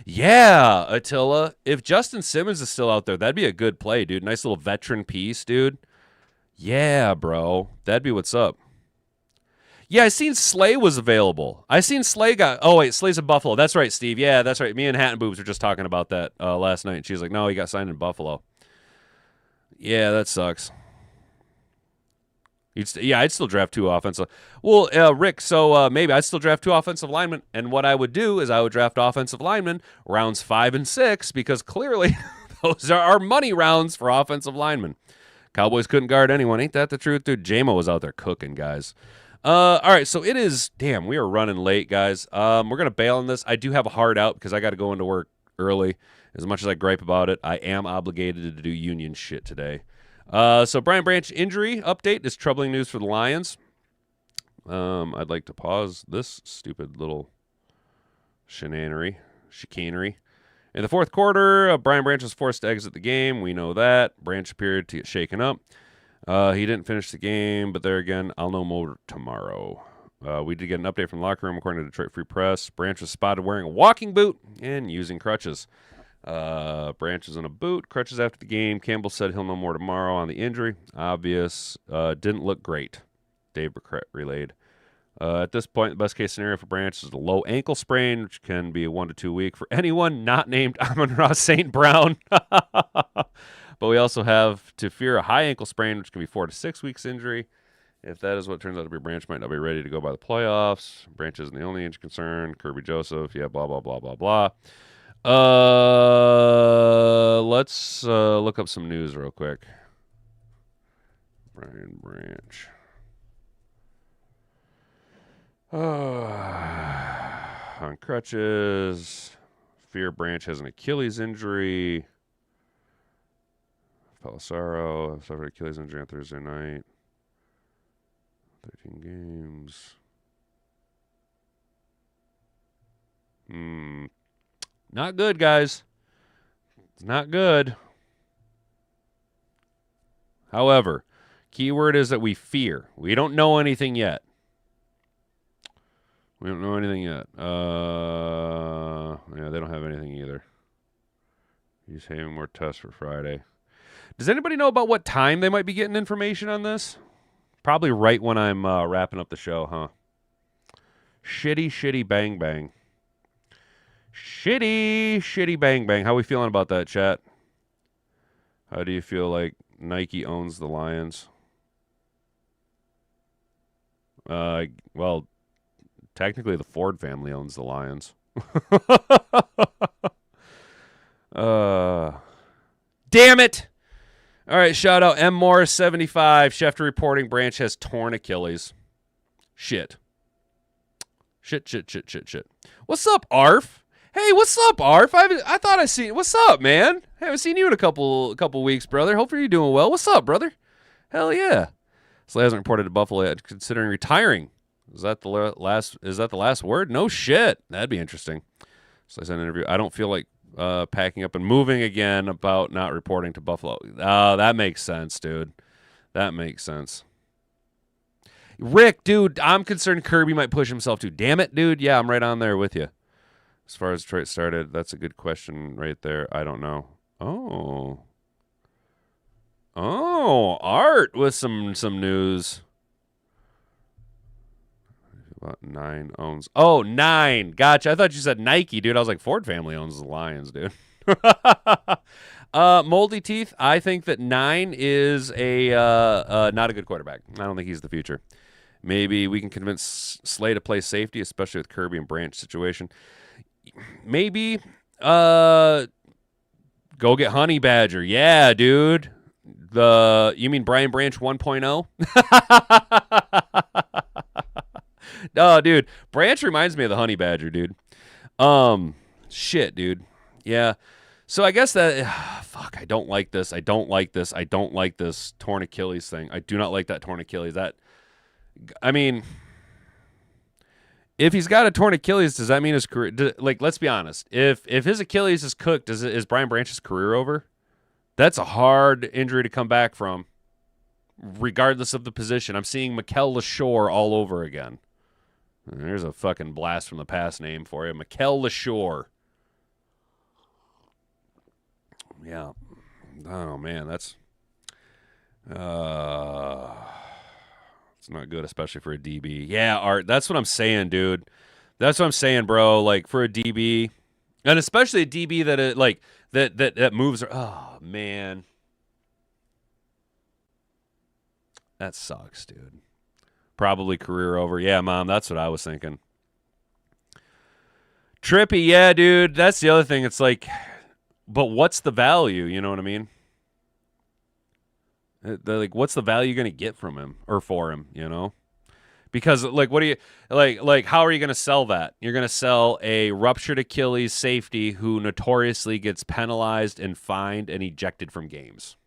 Yeah, Attila. If Justin Simmons is still out there, that'd be a good play, dude. Nice little veteran piece, dude. Yeah, bro. That'd be what's up. Yeah, I seen Slay was available. Slay's in Buffalo. That's right, Steve. Yeah, that's right. Me and Hat and Boobs were just talking about that last night. And she's like, no, he got signed in Buffalo. Yeah, that sucks. I'd still draft 2 offensive. Well, Rick, so maybe I'd still draft 2 offensive linemen. And what I would do is I would draft offensive linemen rounds 5 and 6 because clearly those are our money rounds for offensive linemen. Cowboys couldn't guard anyone. Ain't that the truth, dude? J-Mo was out there cooking, guys. All right, so it is, damn, we are running late, guys. We're going to bail on this. I do have a hard out because I got to go into work early. As much as I gripe about it, I am obligated to do union shit today. So Brian Branch injury update is troubling news for the Lions. I'd like to pause this stupid little chicanery. In the fourth quarter, Brian Branch was forced to exit the game. We know that. Branch appeared to get shaken up. He didn't finish the game, but there again, I'll know more tomorrow. We did get an update from the locker room according to Detroit Free Press. Branch was spotted wearing a walking boot and using crutches. Branch is in a boot, crutches after the game. Campbell said he'll know more tomorrow on the injury. Obvious. Didn't look great. Dave Burkett relayed. At this point, the best case scenario for Branch is a low ankle sprain, which can be a 1 to 2 week for anyone not named Amon-Ra St. Brown. But we also have to fear a high ankle sprain, which can be 4 to 6 weeks injury. If that is what turns out to be, Branch might not be ready to go by the playoffs. Branch isn't the only injury concern. Kirby Joseph, blah, blah, blah, blah, blah. Let's look up some news real quick. Brian Branch. On crutches. Fear Branch has an Achilles injury. Pelissaro suffered Achilles injury on Thursday night. 13 games. Not good, guys. It's not good. However, keyword is that we fear. We don't know anything yet. We don't know anything yet. Yeah, they don't have anything either. He's having more tests for Friday. Does anybody know about what time they might be getting information on this? Probably right when I'm wrapping up the show, huh? Shitty bang bang. Shitty bang bang. How we feeling about that, chat? How do you feel like Nike owns the Lions? Well, technically the Ford family owns the Lions. Damn it! All right, shout out M Morris 75. Schefter reporting Branch has torn Achilles. Shit. What's up, Arf? Hey, what's up, Arf? I thought I seen. What's up, man? Hey, I haven't seen you in a couple weeks, brother. Hopefully you're doing well. What's up, brother? Hell yeah. Slay hasn't reported to Buffalo yet, considering retiring. Is that the last word? No shit. That'd be interesting. Slay's an interview. I don't feel like packing up and moving again about not reporting to Buffalo. Oh, that makes sense, dude. That makes sense. Rick, dude, I'm concerned Kirby might push himself too. Damn it, dude. Yeah, I'm right on there with you. As far as Detroit started, that's a good question right there. I don't know. Oh, Art with some news. About 9 owns. Oh, 9. Gotcha. I thought you said Nike, dude. I was like, Ford family owns the Lions, dude. Moldy Teeth, I think that 9 is not a good quarterback. I don't think he's the future. Maybe we can convince Slay to play safety, especially with Kirby and Branch situation. Maybe go get Honey Badger. Yeah, dude. You mean Brian Branch 1.0? Oh, dude. Branch reminds me of the Honey Badger, dude. Shit, dude. Yeah. So I guess that fuck, I don't like this. I don't like this torn Achilles thing. I do not like that torn Achilles. I mean, if he's got a torn Achilles, does that mean his career? Let's be honest. If his Achilles is cooked, is Brian Branch's career over? That's a hard injury to come back from, regardless of the position. I'm seeing Mikel LaShore all over again. There's a fucking blast from the past name for you, Mikel LaShore. Yeah. Oh man, that's it's not good, especially for a DB. Yeah, Art. That's what I'm saying, dude. That's what I'm saying, bro. Like for a DB, and especially a DB that moves. Oh man, that sucks, dude. Probably career over. Yeah, Mom. That's what I was thinking. Trippy, yeah, dude. That's the other thing. It's like, but what's the value? You know what I mean? Like, what's the value going to get from him or for him? You know, because like, what do you like? How are you going to sell that? You're going to sell a ruptured Achilles safety who notoriously gets penalized and fined and ejected from games.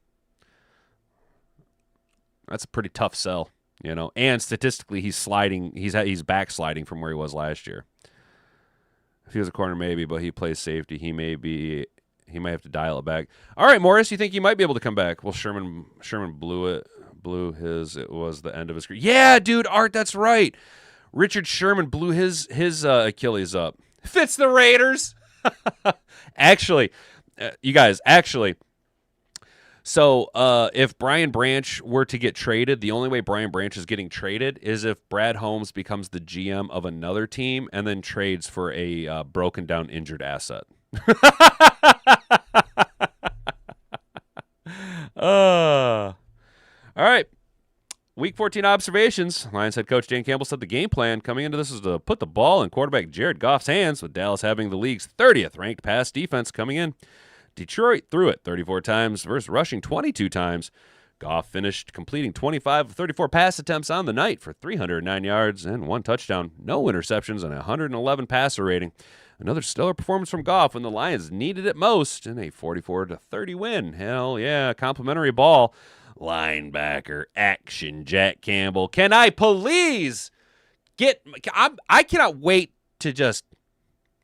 That's a pretty tough sell, you know. And statistically, he's sliding. He's backsliding from where he was last year. If he was a corner, maybe, but he plays safety. He might have to dial it back. All right, Morris, you think he might be able to come back? Well, Sherman blew his. It was the end of his career. Yeah, dude, Art, that's right. Richard Sherman blew his Achilles up. Fits the Raiders. Actually, you guys, so if Brian Branch were to get traded, the only way Brian Branch is getting traded is if Brad Holmes becomes the GM of another team and then trades for a broken down injured asset. All right. Week 14 observations. Lions head coach Dan Campbell said the game plan coming into this is to put the ball in quarterback Jared Goff's hands, with Dallas having the league's 30th ranked pass defense coming in. Detroit threw it 34 times versus rushing 22 times. Goff finished completing 25 of 34 pass attempts on the night for 309 yards and 1 touchdown, no interceptions, and a 111 passer rating. Another stellar performance from Goff when the Lions needed it most in a 44-30 win. Hell yeah, complimentary ball. Linebacker action, Jack Campbell. Can I please I cannot wait to just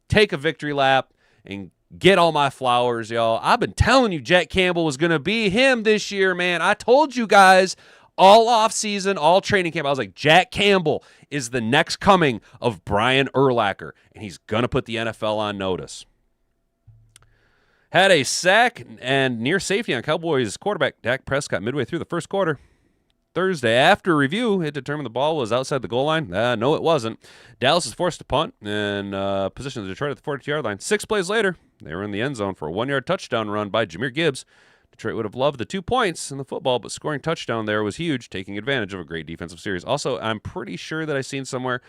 take a victory lap and get all my flowers, y'all. I've been telling you Jack Campbell was going to be him this year, man. I told you guys all offseason, all training camp. I was like, Jack Campbell is the next coming of Brian Urlacher, and he's going to put the NFL on notice. Had a sack and near safety on Cowboys quarterback Dak Prescott midway through the first quarter. Thursday, after review, it determined the ball was outside the goal line. No, it wasn't. Dallas is forced to punt and positioned Detroit at the 42-yard line. 6 plays later, they were in the end zone for a 1-yard touchdown run by Jahmyr Gibbs. Detroit would have loved the 2 points in the football, but scoring touchdown there was huge, taking advantage of a great defensive series. Also, I'm pretty sure that I've seen somewhere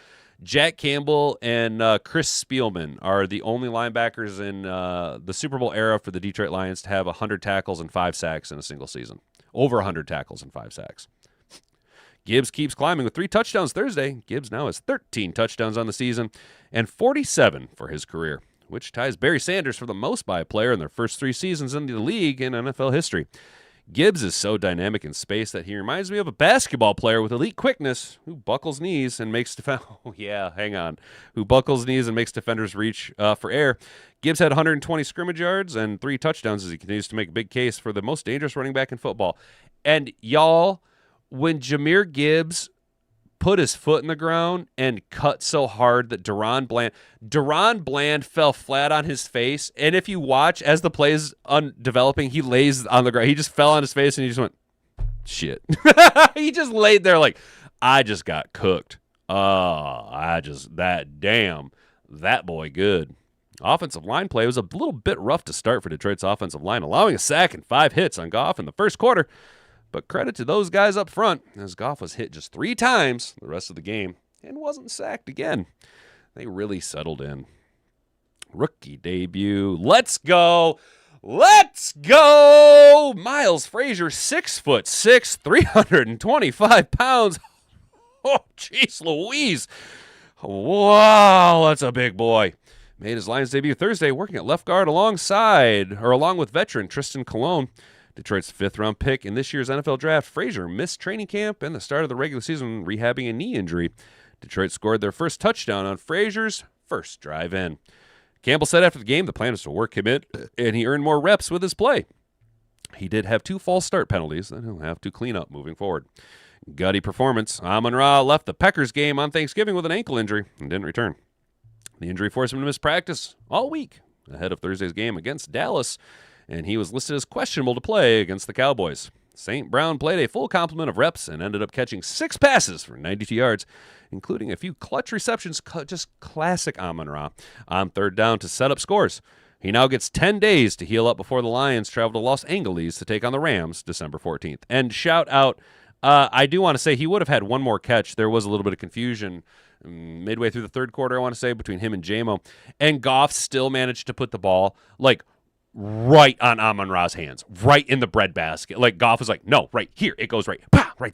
Jack Campbell and Chris Spielman are the only linebackers in the Super Bowl era for the Detroit Lions to have 100 tackles and 5 sacks in a single season. Over 100 tackles and 5 sacks. Gibbs keeps climbing with 3 touchdowns Thursday. Gibbs now has 13 touchdowns on the season and 47 for his career, which ties Barry Sanders for the most by a player in their first 3 seasons in the league in NFL history. Gibbs is so dynamic in space that he reminds me of a basketball player with elite quickness who buckles knees and makes who buckles knees and makes defenders reach for air. Gibbs had 120 scrimmage yards and 3 touchdowns as he continues to make a big case for the most dangerous running back in football. And y'all, when Jahmyr Gibbs put his foot in the ground and cut so hard that Deron Bland fell flat on his face. And if you watch as the play is developing, he lays on the ground. He just fell on his face and he just went, shit. He just laid there like, I just got cooked. That boy good. Offensive line play was a little bit rough to start for Detroit's offensive line, allowing a sack and 5 hits on Goff in the first quarter. But credit to those guys up front, as Goff was hit just 3 times the rest of the game and wasn't sacked again. They really settled in. Rookie debut. Let's go. Miles Frazier, 6'6", 325 pounds. Oh, jeez Louise. Wow, that's a big boy. Made his Lions debut Thursday, working at left guard along with veteran Tristan Colon. Detroit's 5th-round pick in this year's NFL draft, Frazier missed training camp and the start of the regular season rehabbing a knee injury. Detroit scored their first touchdown on Frazier's first drive in. Campbell said after the game the plan was to work him in, and he earned more reps with his play. He did have 2 false start penalties that he'll have to clean up moving forward. Gutty performance. Amon-Ra left the Packers game on Thanksgiving with an ankle injury and didn't return. The injury forced him to miss practice all week ahead of Thursday's game against Dallas, and he was listed as questionable to play against the Cowboys. St. Brown played a full complement of reps and ended up catching 6 passes for 92 yards, including a few clutch receptions, just classic Amon-Ra, on 3rd down to set up scores. He now gets 10 days to heal up before the Lions travel to Los Angeles to take on the Rams December 14th. And shout out, I do want to say he would have had one more catch. There was a little bit of confusion midway through the 3rd quarter, I want to say, between him and J-Mo. And Goff still managed to put the ball, right on Amon-Ra's hands, right in the breadbasket. Goff was like, no, right here. It goes right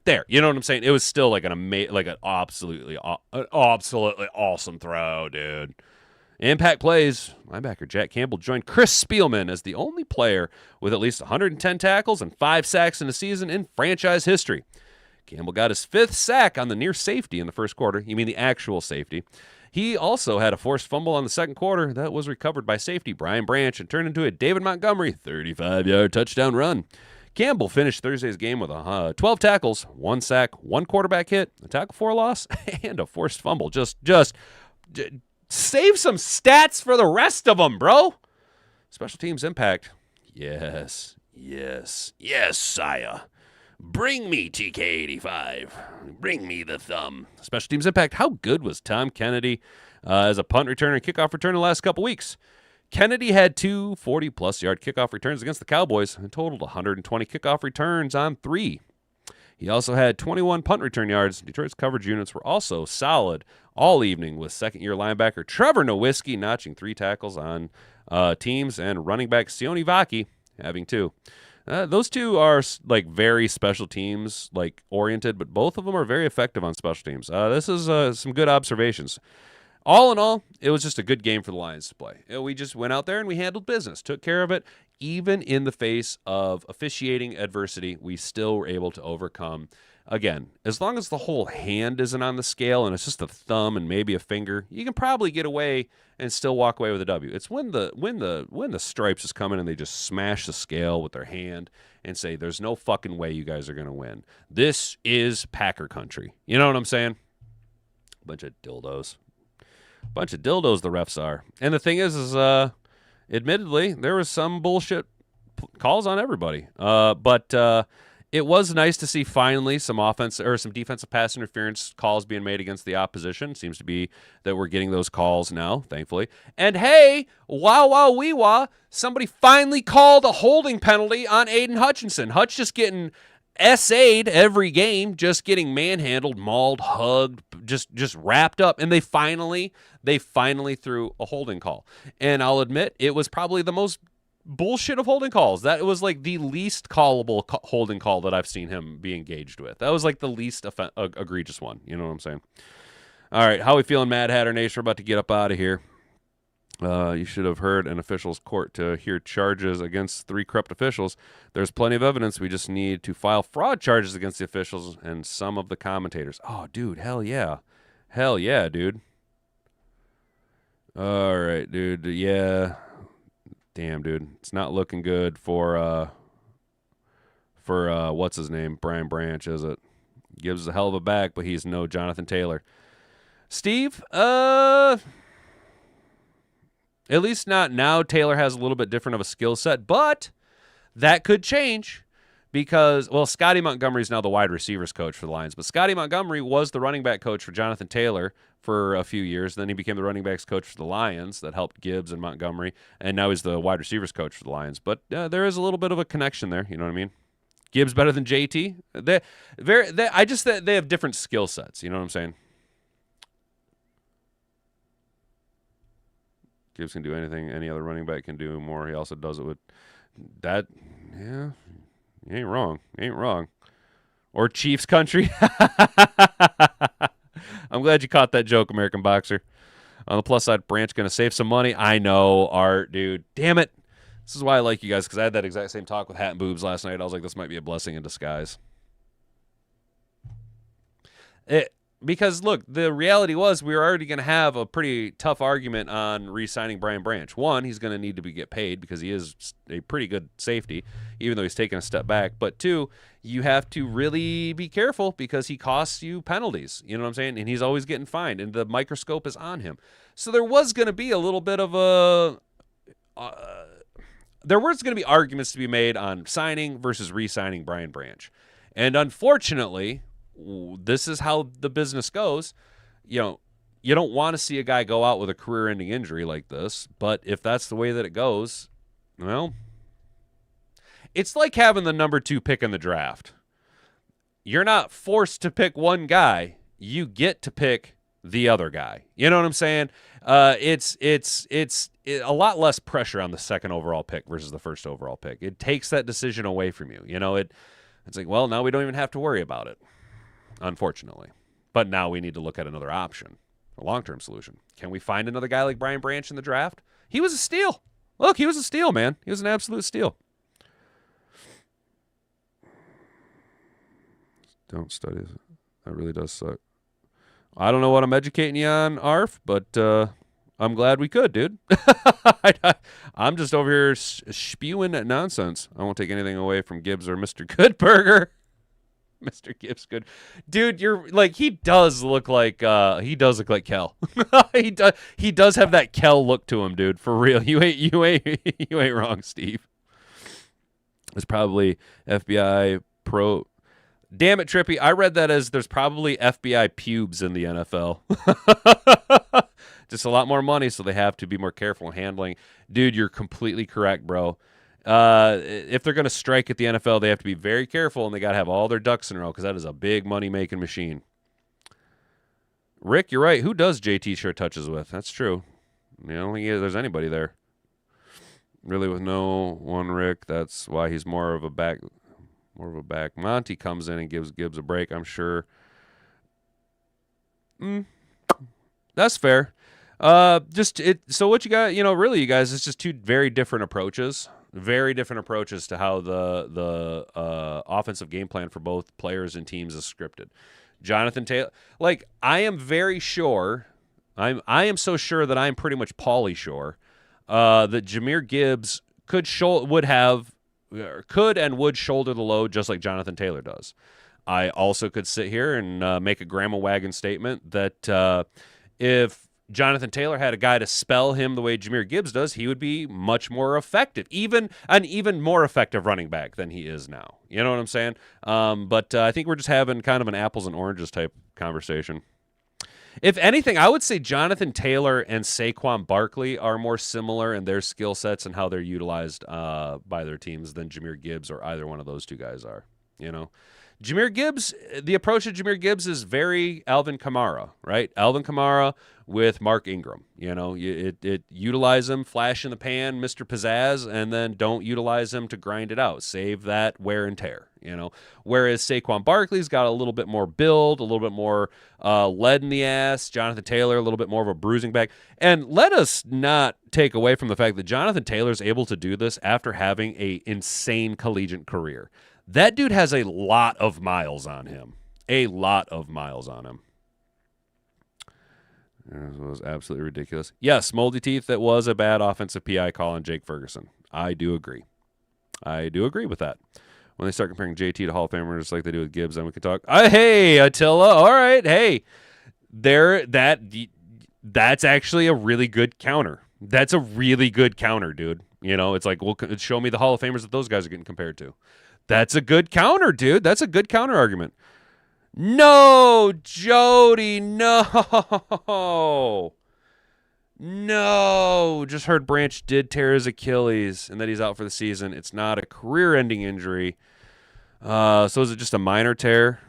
there. You know what I'm saying? It was still an absolutely awesome throw, dude. Impact plays. Linebacker Jack Campbell joined Chris Spielman as the only player with at least 110 tackles and 5 sacks in a season in franchise history. Campbell got his 5th sack on the near safety in the first quarter. You mean the actual safety. He also had a forced fumble on the second quarter that was recovered by safety Brian Branch and turned into a David Montgomery 35-yard touchdown run. Campbell finished Thursday's game with 12 tackles, 1 sack, 1 quarterback hit, a tackle for loss, and a forced fumble. Just save some stats for the rest of them, bro. Special teams impact. Yes, sire. Bring me TK85. Bring me the thumb. Special teams impact. How good was Tom Kennedy as a punt returner and kickoff returner the last couple weeks? Kennedy had 2 40-plus yard kickoff returns against the Cowboys and totaled 120 kickoff returns on 3. He also had 21 punt return yards. Detroit's coverage units were also solid all evening, with second-year linebacker Trevor Nowitzki notching 3 tackles on teams and running back Sione Vaki having 2. Those two are like very special teams like oriented, but both of them are very effective on special teams. This is some good observations. All in all, it was just a good game for the Lions to play. We just went out there and we handled business, took care of it. Even in the face of officiating adversity, we still were able to overcome. Again, as long as the whole hand isn't on the scale and it's just a thumb and maybe a finger, you can probably get away and still walk away with a W. It's when the stripes is coming and they just smash the scale with their hand and say, "There's no fucking way you guys are gonna win. This is Packer country." You know what I'm saying? Bunch of dildos. Bunch of dildos the refs are. And the thing is admittedly, there was some bullshit calls on everybody. But it was nice to see finally some offense or some defensive pass interference calls being made against the opposition. Seems to be that we're getting those calls now, thankfully. And hey, wee-wah, somebody finally called a holding penalty on Aiden Hutchinson. Hutch just getting SA'd every game, just getting manhandled, mauled, hugged, just wrapped up. And they finally threw a holding call. And I'll admit, it was probably the most bullshit of holding calls. That was like the least callable holding call that I've seen him be engaged with. That was like the least egregious one. You know what I'm saying? All right, how we feeling, Mad Hatter Nation? We're about to get up out of here. You should have heard an official's court to hear charges against 3 corrupt officials. There's plenty of evidence. We just need to file fraud charges against the officials and some of the commentators. Oh, dude, hell yeah. Hell yeah, dude. All right, dude. Yeah. Damn, dude. It's not looking good for what's his name? Brian Branch, is it? Gibbs is a hell of a back, but he's no Jonathan Taylor. Steve, at least not now. Taylor has a little bit different of a skill set, but that could change because, well, Scotty Montgomery is now the wide receivers coach for the Lions, but Scotty Montgomery was the running back coach for Jonathan Taylor for a few years. Then he became the running backs coach for the Lions that helped Gibbs and Montgomery, and now he's the wide receivers coach for the Lions. But there is a little bit of a connection there. You know what I mean? Gibbs better than JT. They have different skill sets. You know what I'm saying? Gibbs can do anything any other running back can do more. He also does it with that. Yeah, you ain't wrong. You ain't wrong. Or Chiefs country. I'm glad you caught that joke, American Boxer. On the plus side, Branch going to save some money. I know, Art, dude. Damn it. This is why I like you guys, because I had that exact same talk with Hat and Boobs last night. I was like, this might be a blessing in disguise. Because, look, the reality was we were already going to have a pretty tough argument on re-signing Brian Branch. One, he's going to need to get paid because he is a pretty good safety, even though he's taken a step back. But two, you have to really be careful because he costs you penalties. You know what I'm saying? And he's always getting fined, and the microscope is on him. So there was going to be a little bit of a there was going to be arguments to be made on signing versus re-signing Brian Branch. And unfortunately, this is how the business goes. You know, you don't want to see a guy go out with a career-ending injury like this, but if that's the way that it goes, well, it's like having the number 2 pick in the draft. You're not forced to pick one guy. You get to pick the other guy. You know what I'm saying? It's a lot less pressure on the second overall pick versus the first overall pick. It takes that decision away from you. You know, it's like, well, now we don't even have to worry about it. Unfortunately. But now we need to look at another option, a long-term solution. Can we find another guy like Brian Branch in the draft? He was a steal. Look, he was a steal, man. He was an absolute steal. Don't study. That really does suck. I don't know what I'm educating you on, Arf, but I'm glad we could, dude. I'm just over here spewing nonsense. I won't take anything away from Gibbs or Mr. Goodburger. Mr. Gibbs good. Dude, you're like he does look like Kel. he does have that Kel look to him, dude. For real. You ain't wrong, Steve. It's probably FBI pro. Damn it, Trippy. I read that as there's probably FBI pubes in the NFL. Just a lot more money, so they have to be more careful in handling. Dude, you're completely correct, bro. If they're going to strike at the NFL, they have to be very careful, and they got to have all their ducks in a row because that is a big money-making machine. Rick, you're right. Who does JT share touches with? That's true. I don't think there's anybody there. Really, with no one Rick, that's why he's more of a back. More of a back. Monty comes in and gives Gibbs a break, I'm sure. That's fair. So what you got? Really, you guys, it's just two very different approaches. Very different approaches to how the offensive game plan for both players and teams is scripted. Jonathan Taylor, I am very sure. I am so sure that I'm pretty much Pauly sure that Jahmyr Gibbs could and would shoulder the load just like Jonathan Taylor does. I also could sit here and make a grandma wagon statement that if Jonathan Taylor had a guy to spell him the way Jahmyr Gibbs does, he would be much more effective, even more effective running back than he is now. You know what I'm saying? But I think we're just having kind of an apples and oranges type conversation. If anything, I would say Jonathan Taylor and Saquon Barkley are more similar in their skill sets and how they're utilized by their teams than Jahmyr Gibbs or either one of those two guys are. Jahmyr Gibbs, the approach of Jahmyr Gibbs is very Alvin Kamara, right? Alvin Kamara with Mark Ingram. It utilize him, flash in the pan, Mr. Pizzazz, and then don't utilize him to grind it out. Save that wear and tear. Whereas Saquon Barkley's got a little bit more build, a little bit more lead in the ass. Jonathan Taylor, a little bit more of a bruising back. And let us not take away from the fact that Jonathan Taylor's able to do this after having a insane collegiate career. That dude has a lot of miles on him. A lot of miles on him. It was absolutely ridiculous. Yes, Moldy Teeth, that was a bad offensive PI call on Jake Ferguson. I do agree. With that. When they start comparing JT to Hall of Famers like they do with Gibbs, then we can talk. Hey, Attila. All right. Hey, that's actually a really good counter. That's a really good counter, dude. It's like, well, show me the Hall of Famers that those guys are getting compared to. That's a good counter, dude. That's a good counter argument. No, Jody, no. No. Just heard Branch did tear his Achilles and that he's out for the season. It's not a career-ending injury. So is it just a minor tear?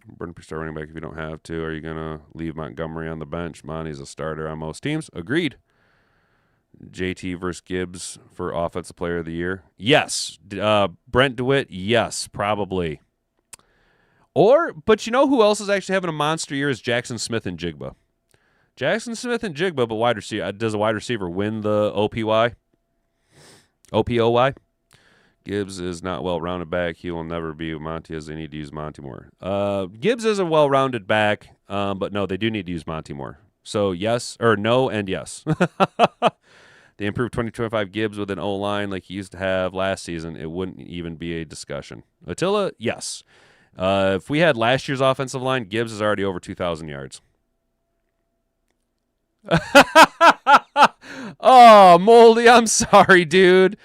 Burn star running back if you don't have to. Are you going to leave Montgomery on the bench? Monty's a starter on most teams. Agreed. JT versus Gibbs for Offensive Player of the Year? Yes. Brent DeWitt? Yes, probably. But you know who else is actually having a monster year is Jackson Smith and Jigba. Jackson Smith and Jigba, but wide receiver. Does a wide receiver win the OPY? OPOY? Gibbs is not well-rounded back. He will never be Monty as they need to use Monty more. Gibbs is a well-rounded back, but no, they do need to use Monty more. So yes, or no and yes. They improved 2025 Gibbs with an O-line like he used to have last season. It wouldn't even be a discussion. Attila, yes. If we had last year's offensive line, Gibbs is already over 2,000 yards. Oh, Moldy, I'm sorry, dude.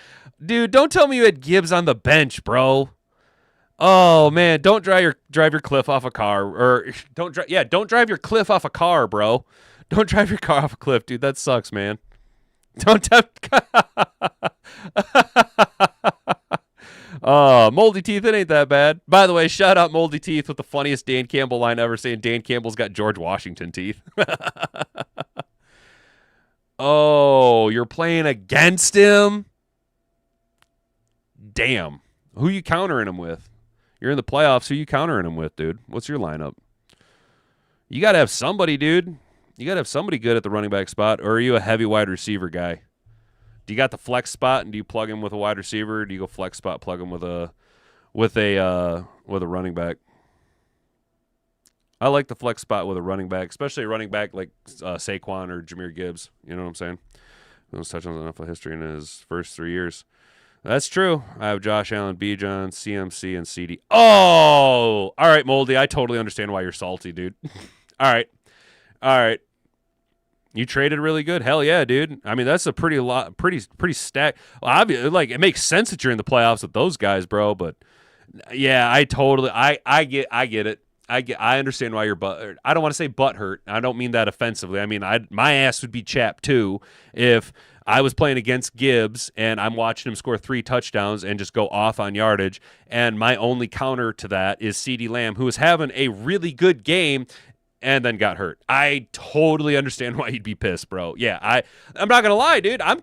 Dude, don't tell me you had Gibbs on the bench, bro. Oh man, don't drive your cliff off a car, or don't drive your cliff off a car, bro. Don't drive your car off a cliff, dude. That sucks, man. Don't Moldy Teeth, it ain't that bad. By the way, shout out Moldy Teeth with the funniest Dan Campbell line ever, saying Dan Campbell's got George Washington teeth. Oh, you're playing against him? Damn. Who you countering him with? You're in the playoffs. Who you countering him with, dude? What's your lineup? You got to have somebody, dude. You got to have somebody good at the running back spot, or are you a heavy wide receiver guy? Do you got the flex spot, and do you plug him with a wide receiver, or do you go flex spot, plug him with a running back? I like the flex spot with a running back, especially a running back like Saquon or Jahmyr Gibbs. You know what I'm saying? Those touchdowns enough of history in his first 3 years. That's true. I have Josh Allen, Bijan, CMC, and CD. Oh, all right, Moldy. I totally understand why you're salty, dude. All right. You traded really good. Hell yeah, dude. I mean, that's a pretty stacked. Well, obviously, it makes sense that you're in the playoffs with those guys, bro. But yeah, I get it. I understand why you're I don't want to say butt hurt. I don't mean that offensively. I mean, my ass would be chapped too if I was playing against Gibbs and I'm watching him score 3 touchdowns and just go off on yardage. And my only counter to that is CeeDee Lamb, who is having a really good game and then got hurt. I totally understand why you'd be pissed, bro. Yeah, I'm not gonna lie, dude. I'm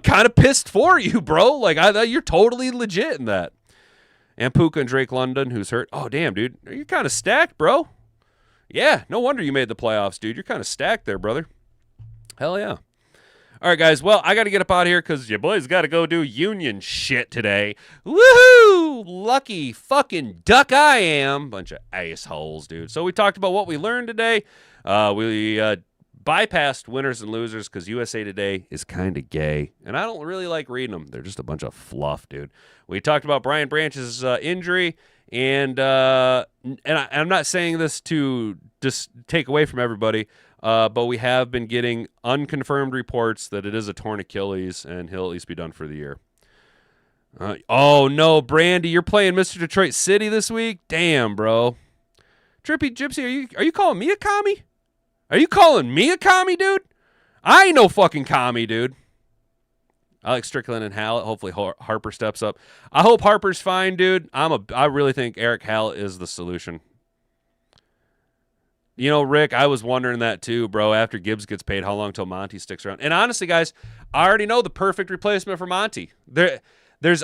kind of pissed for you, bro. Like you're totally legit in that. And Puka and Drake London, who's hurt. Oh, damn, dude. You're kind of stacked, bro. Yeah, no wonder you made the playoffs, dude. You're kind of stacked there, brother. Hell yeah. All right, guys. Well, I got to get up out of here because your boy's got to go do union shit today. Woohoo! Lucky fucking duck I am. Bunch of assholes, dude. So we talked about what we learned today. We bypassed winners and losers because USA Today is kind of gay. And I don't really like reading them. They're just a bunch of fluff, dude. We talked about Brian Branch's injury. And I'm not saying this to just take away from everybody, but we have been getting unconfirmed reports that it is a torn Achilles, and he'll at least be done for the year. Oh, no, Brandy, you're playing Mr. Detroit City this week? Damn, bro. Trippy Gypsy, are you calling me a commie? Are you calling me a commie, dude? I ain't no fucking commie, dude. Alex Strickland and Hallett. Hopefully Harper steps up. I hope Harper's fine, dude. I really think Eric Hallett is the solution. You know, Rick, I was wondering that too, bro. After Gibbs gets paid, how long till Monty sticks around? And honestly, guys, I already know the perfect replacement for Monty. There's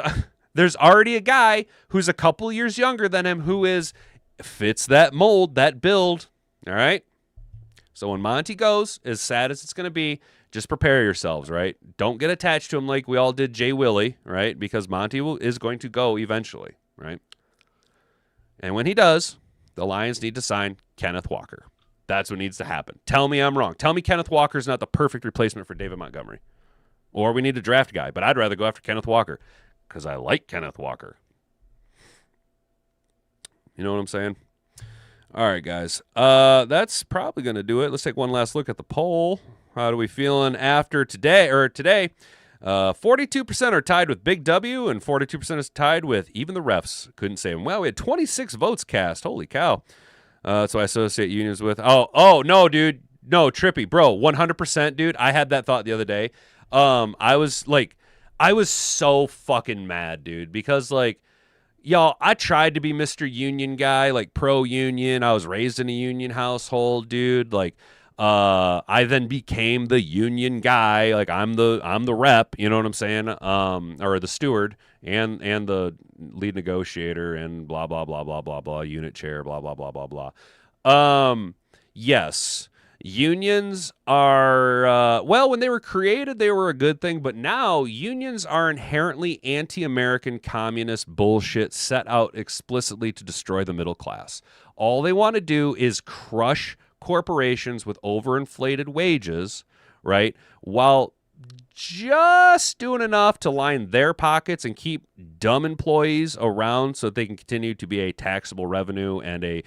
already a guy who's a couple years younger than him who fits that mold, that build. All right. So when Monty goes, as sad as it's going to be, just prepare yourselves, right? Don't get attached to him like we all did Jay Willie, right? Because Monty is going to go eventually, right? And when he does, the Lions need to sign Kenneth Walker. That's what needs to happen. Tell me I'm wrong. Tell me Kenneth Walker is not the perfect replacement for David Montgomery. Or we need a draft guy, but I'd rather go after Kenneth Walker because I like Kenneth Walker. You know what I'm saying? All right, guys. That's probably going to do it. Let's take one last look at the poll. How are we feeling after today? 42% are tied with Big W, and 42% is tied with even the refs. Couldn't say them. Well, we had 26 votes cast. Holy cow. That's what I associate unions with. Oh, no, dude. No, Trippy. Bro, 100%, dude. I had that thought the other day. I was so fucking mad, dude, because, like, y'all, I tried to be Mr. Union guy, like pro-union. I was raised in a union household, dude. Like, I then became the union guy. Like I'm the rep, you know what I'm saying? Or the steward and the lead negotiator and blah, blah, blah, blah, blah, blah, unit chair, blah, blah, blah, blah, blah. Yes, unions are, well, when they were created, they were a good thing, but now unions are inherently anti-American communist bullshit set out explicitly to destroy the middle class. All they want to do is crush corporations with overinflated wages, right? While just doing enough to line their pockets and keep dumb employees around so that they can continue to be a taxable revenue and a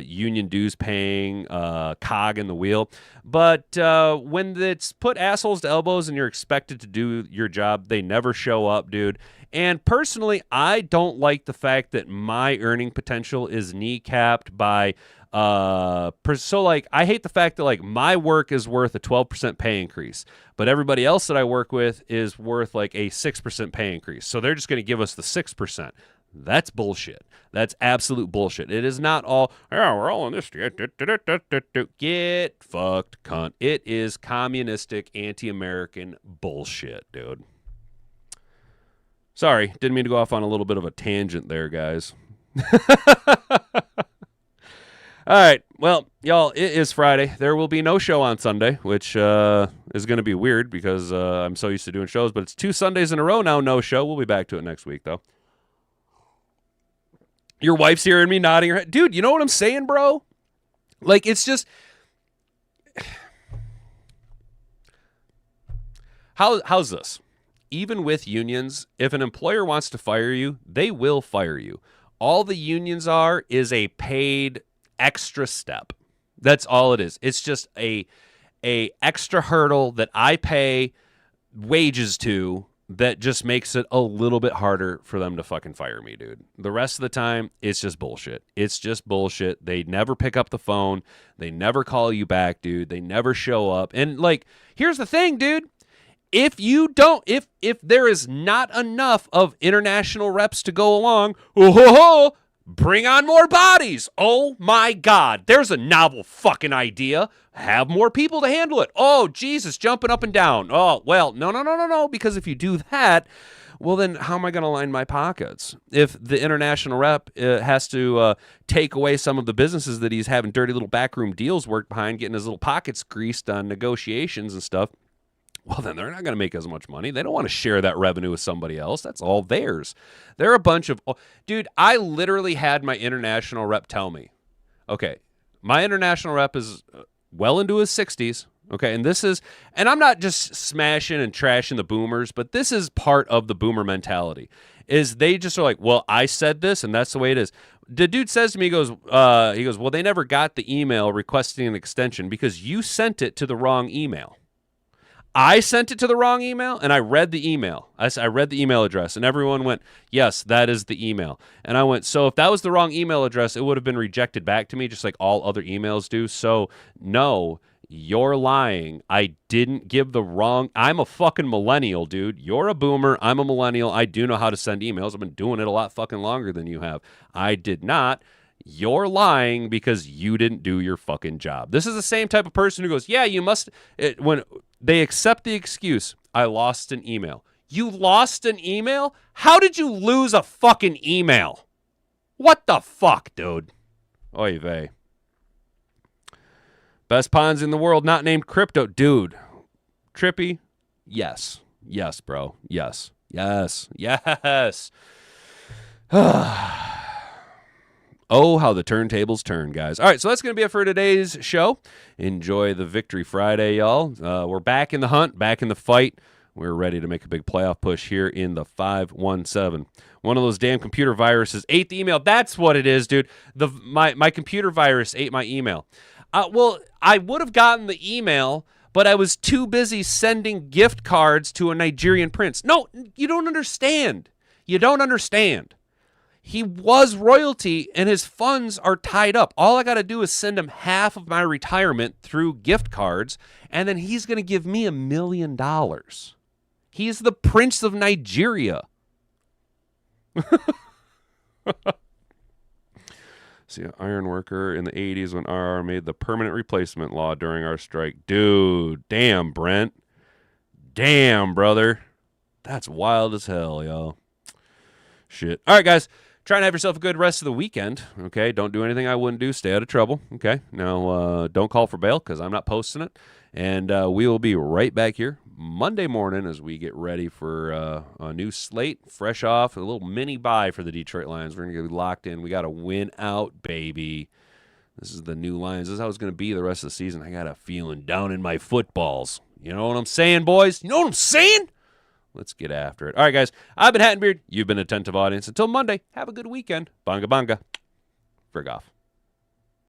union dues paying cog in the wheel. But when it's put assholes to elbows and you're expected to do your job, they never show up, dude. And personally, I don't like the fact that my earning potential is kneecapped by so like I hate the fact that like my work is worth a 12% pay increase, but everybody else that I work with is worth like a 6% pay increase. So they're just going to give us the 6%. That's bullshit. That's absolute bullshit. It is not all, oh, we're all in this. Get fucked, cunt. It is communistic, anti-American bullshit, dude. Sorry, didn't mean to go off on a little bit of a tangent there, guys. All right, well, y'all, it is Friday. There will be no show on Sunday, which is going to be weird because I'm so used to doing shows, but it's 2 Sundays in a row now, no show. We'll be back to it next week, though. Your wife's hearing me nodding her head. Dude, you know what I'm saying, bro? Like, it's just... How's this? Even with unions, if an employer wants to fire you, they will fire you. All the unions are is a paid extra step. That's all it is. It's just a extra hurdle that I pay wages to that just makes it a little bit harder for them to fucking fire me, dude. The rest of the time, it's just bullshit. It's just bullshit. They never pick up the phone. They never call you back, dude. They never show up. And like, here's the thing, dude. If there is not enough of international reps to go along, Bring on more bodies. Oh my God. There's a novel fucking idea. Have more people to handle it. Oh, Jesus, jumping up and down. Oh, well, no. Because if you do that, well, then how am I going to line my pockets? If the international rep has to take away some of the businesses that he's having dirty little backroom deals worked behind, getting his little pockets greased on negotiations and stuff, well, then they're not going to make as much money. They don't want to share that revenue with somebody else. That's all theirs. They're a bunch of... Dude, I literally had my international rep tell me, okay, my international rep is well into his 60s, okay, and this is... And I'm not just smashing and trashing the boomers, but this is part of the boomer mentality, is they just are like, well, I said this, and that's the way it is. The dude says to me, he goes, well, they never got the email requesting an extension because you sent it to the wrong email. I sent it to the wrong email, and I read the email. I read the email address, and everyone went, yes, that is the email. And I went, so if that was the wrong email address, it would have been rejected back to me just like all other emails do. So, no, you're lying. I didn't give the wrong... I'm a fucking millennial, dude. You're a boomer. I'm a millennial. I do know how to send emails. I've been doing it a lot fucking longer than you have. I did not. You're lying because you didn't do your fucking job. This is the same type of person who goes, yeah, you must... when they accept the excuse, I lost an email. You lost an email? How did you lose a fucking email? What the fuck, dude? Oy vey. Best pawns in the world not named crypto. Dude. Trippy? Yes. Yes, bro. Yes. Yes. Yes. Oh, how the turntables turn, guys. All right, so that's going to be it for today's show. Enjoy the Victory Friday, y'all. We're back in the hunt, back in the fight. We're ready to make a big playoff push here in the 517. One of those damn computer viruses ate the email. That's what it is, dude. My computer virus ate my email. Well, I would have gotten the email, but I was too busy sending gift cards to a Nigerian prince. No, you don't understand. You don't understand. He was royalty, and his funds are tied up. All I got to do is send him half of my retirement through gift cards, and then he's going to give me $1 million. He's the Prince of Nigeria. See, an iron worker in the 80s when RR made the permanent replacement law during our strike. Dude, damn, Brent. Damn, brother. That's wild as hell, y'all. Shit. All right, guys. Try and have yourself a good rest of the weekend, okay? Don't do anything I wouldn't do. Stay out of trouble, okay? Now, don't call for bail because I'm not posting it. And we will be right back here Monday morning as we get ready for a new slate, fresh off, a little mini bye for the Detroit Lions. We're going to get locked in. We got to win out, baby. This is the new Lions. This is how it's going to be the rest of the season. I got a feeling down in my footballs. You know what I'm saying, boys? You know what I'm saying? Let's get after it. All right, guys. I've been Hat and Beard. You've been attentive audience. Until Monday, have a good weekend. Banga banga. For Goff.